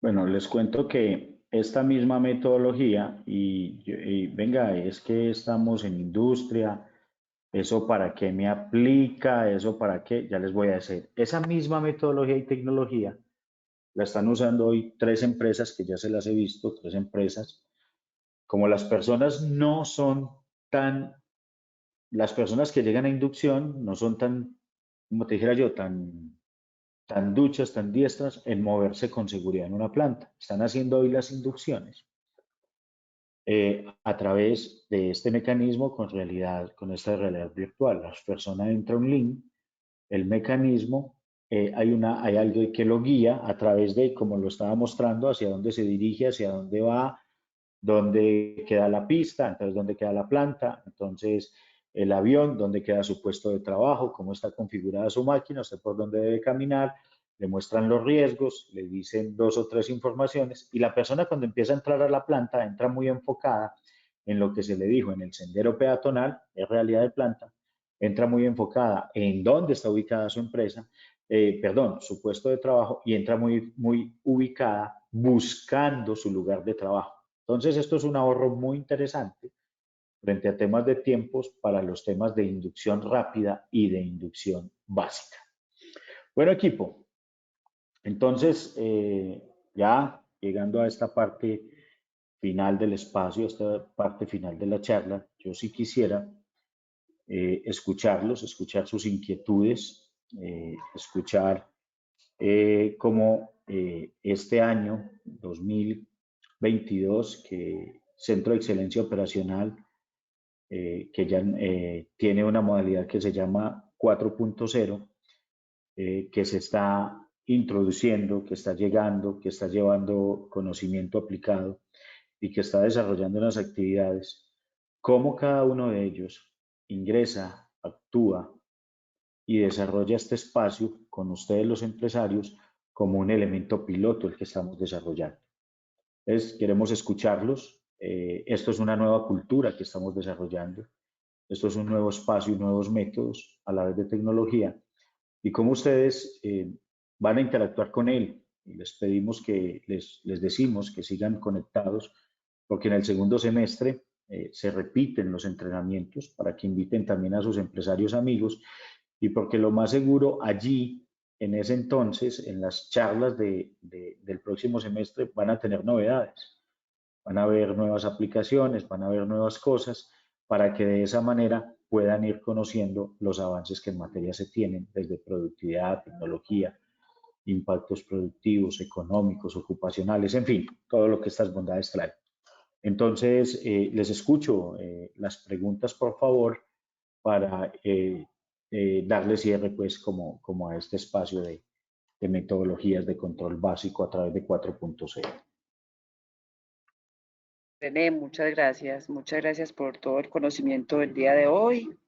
Bueno, les cuento que esta misma metodología, y venga, es que estamos en industria, eso para qué me aplica, eso para qué, ya les voy a decir. Esa misma metodología y tecnología la están usando hoy 3 empresas que ya se las he visto, 3 empresas. Como las personas no son las personas que llegan a inducción no son tan, como te dijera yo, tan duchas, tan diestras en moverse con seguridad en una planta. Están haciendo hoy las inducciones. a través de este mecanismo con esta realidad virtual. La persona entra a un link, el mecanismo, hay algo que lo guía a través de, como lo estaba mostrando, hacia dónde se dirige, hacia dónde va, dónde queda la pista, entonces dónde queda la planta, entonces el avión, dónde queda su puesto de trabajo, cómo está configurada su máquina, usted por dónde debe caminar, le muestran los riesgos, le dicen 2 o 3 informaciones y la persona cuando empieza a entrar a la planta entra muy enfocada en lo que se le dijo en el sendero peatonal, es realidad de planta, entra muy enfocada en dónde está ubicada su empresa, su puesto de trabajo y entra muy ubicada buscando su lugar de trabajo. Entonces, esto es un ahorro muy interesante frente a temas de tiempos para los temas de inducción rápida y de inducción básica. Bueno, equipo, entonces ya llegando a esta parte final del espacio, esta parte final de la charla, yo sí quisiera escuchar sus inquietudes, escuchar cómo este año 2022, que Centro de Excelencia Operacional, que ya tiene una modalidad que se llama 4.0, que se está introduciendo, que está llegando, que está llevando conocimiento aplicado y que está desarrollando unas actividades, cómo cada uno de ellos ingresa, actúa y desarrolla este espacio con ustedes los empresarios como un elemento piloto el que estamos desarrollando. Entonces, queremos escucharlos. Esto es una nueva cultura que estamos desarrollando. Esto es un nuevo espacio y nuevos métodos a la vez de tecnología. Y cómo ustedes van a interactuar con él. Y les pedimos que, les decimos que sigan conectados, porque en el segundo semestre se repiten los entrenamientos para que inviten también a sus empresarios amigos y porque lo más seguro allí, en ese entonces, en las charlas del próximo semestre, van a tener novedades, van a haber nuevas aplicaciones, van a haber nuevas cosas, para que de esa manera puedan ir conociendo los avances que en materia se tienen, desde productividad, tecnología, impactos productivos, económicos, ocupacionales, en fin, todo lo que estas bondades traen. Entonces, les escucho las preguntas, por favor, para darle cierre, pues, como a este espacio de metodologías de control básico a través de 4.0. René, muchas gracias por todo el conocimiento del día de hoy.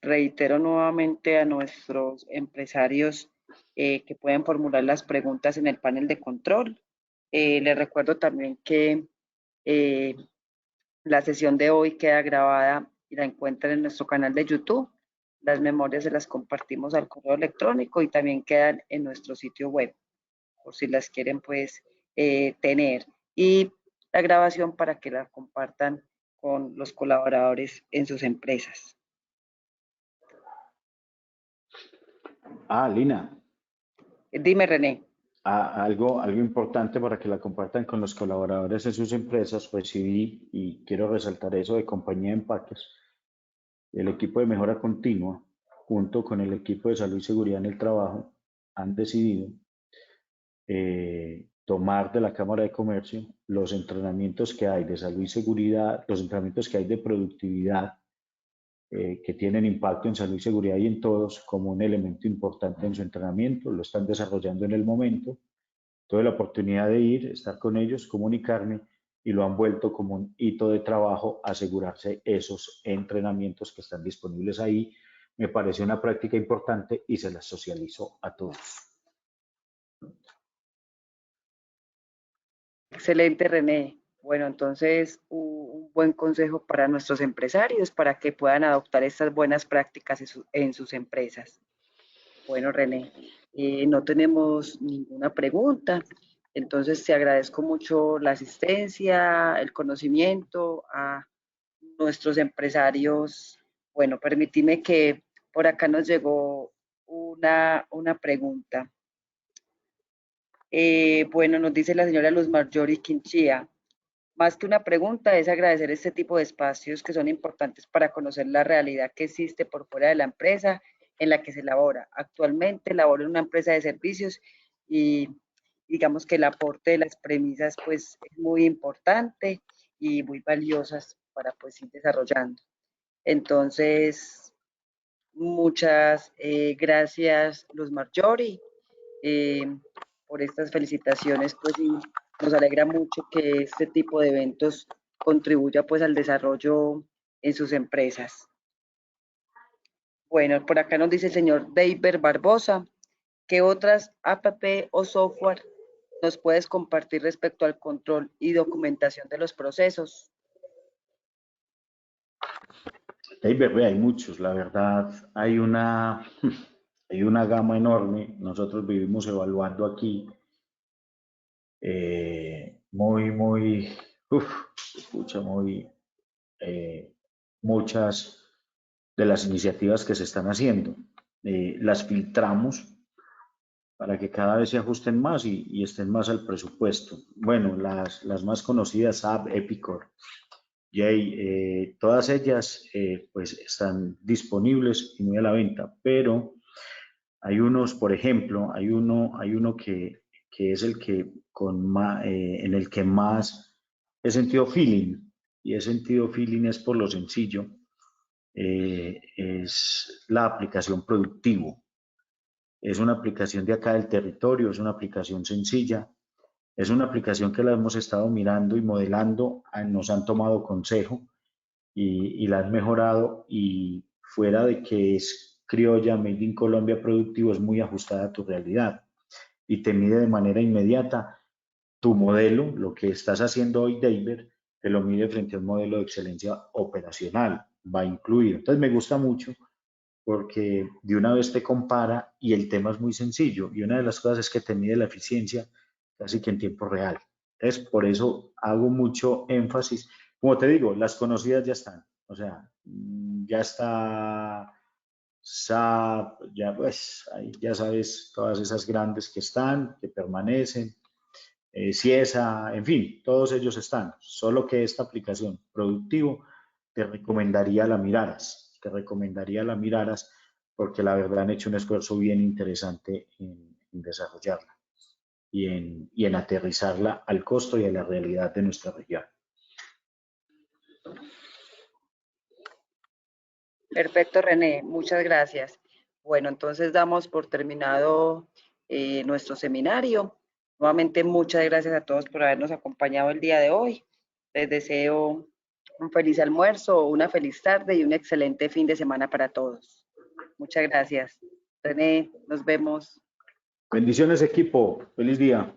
Reitero nuevamente a nuestros empresarios que pueden formular las preguntas en el panel de control. Les recuerdo también que la sesión de hoy queda grabada y la encuentran en nuestro canal de YouTube. Las memorias se las compartimos al correo electrónico y también quedan en nuestro sitio web, por si las quieren pues tener. Y la grabación para que la compartan con los colaboradores en sus empresas. Lina. Dime, René. Algo importante para que la compartan con los colaboradores en sus empresas, recibí, y quiero resaltar eso, de Compañía de Empaques, el equipo de mejora continua, junto con el equipo de salud y seguridad en el trabajo, han decidido tomar de la Cámara de Comercio los entrenamientos que hay de salud y seguridad, los entrenamientos que hay de productividad, que tienen impacto en salud y seguridad y en todos, como un elemento importante en su entrenamiento, lo están desarrollando en el momento. Tuve la oportunidad de ir, estar con ellos, comunicarme y lo han vuelto como un hito de trabajo, asegurarse esos entrenamientos que están disponibles ahí. Me parece una práctica importante y se las socializo a todos. Excelente, René. Bueno, entonces un buen consejo para nuestros empresarios para que puedan adoptar estas buenas prácticas en sus empresas. Bueno, René, no tenemos ninguna pregunta, entonces te agradezco mucho la asistencia, el conocimiento a nuestros empresarios. Bueno, permíteme que por acá nos llegó una pregunta. Bueno, nos dice la señora Luz Marjorie Quinchía. Más que una pregunta, es agradecer este tipo de espacios que son importantes para conocer la realidad que existe por fuera de la empresa en la que se labora. Actualmente laboro en una empresa de servicios y digamos que el aporte de las premisas pues es muy importante y muy valiosas para pues ir desarrollando. Entonces, muchas gracias, Luz Marjorie, por estas felicitaciones, pues y nos alegra mucho que este tipo de eventos contribuya pues al desarrollo en sus empresas. Bueno, por acá nos dice el señor David Barbosa, ¿qué otras app o software nos puedes compartir respecto al control y documentación de los procesos? Hay muchos, la verdad, hay una gama enorme. Nosotros vivimos evaluando aquí muchas de las iniciativas que se están haciendo. Las filtramos para que cada vez se ajusten más y estén más al presupuesto. Bueno, las más conocidas, SAP, Epicor, Jay, todas ellas pues están disponibles y muy a la venta, pero hay unos, por ejemplo, hay uno que es el que en el que más he sentido feeling, y he sentido feeling es por lo sencillo, es la aplicación Productivo. Es una aplicación de acá del territorio, es una aplicación sencilla, es una aplicación que la hemos estado mirando y modelando, nos han tomado consejo y la han mejorado, y fuera de que es criolla, made in Colombia, Productivo, es muy ajustada a tu realidad y te mide de manera inmediata tu modelo, lo que estás haciendo hoy, David, te lo mide frente a un modelo de excelencia operacional, va incluido. Entonces me gusta mucho porque de una vez te compara y el tema es muy sencillo, y una de las cosas es que te mide la eficiencia casi que en tiempo real. Entonces, por eso hago mucho énfasis. Como te digo, las conocidas ya están, o sea, ya está SAP, ya pues, ahí ya sabes, todas esas grandes que están, que permanecen, Ciesa, en fin, todos ellos están, solo que esta aplicación Productivo te recomendaría la miraras porque la verdad han hecho un esfuerzo bien interesante en desarrollarla y en aterrizarla al costo y a la realidad de nuestra región. Perfecto, René, muchas gracias. Bueno, entonces damos por terminado nuestro seminario. Nuevamente, muchas gracias a todos por habernos acompañado el día de hoy. Les deseo un feliz almuerzo, una feliz tarde y un excelente fin de semana para todos. Muchas gracias. René, nos vemos. Bendiciones, equipo. Feliz día.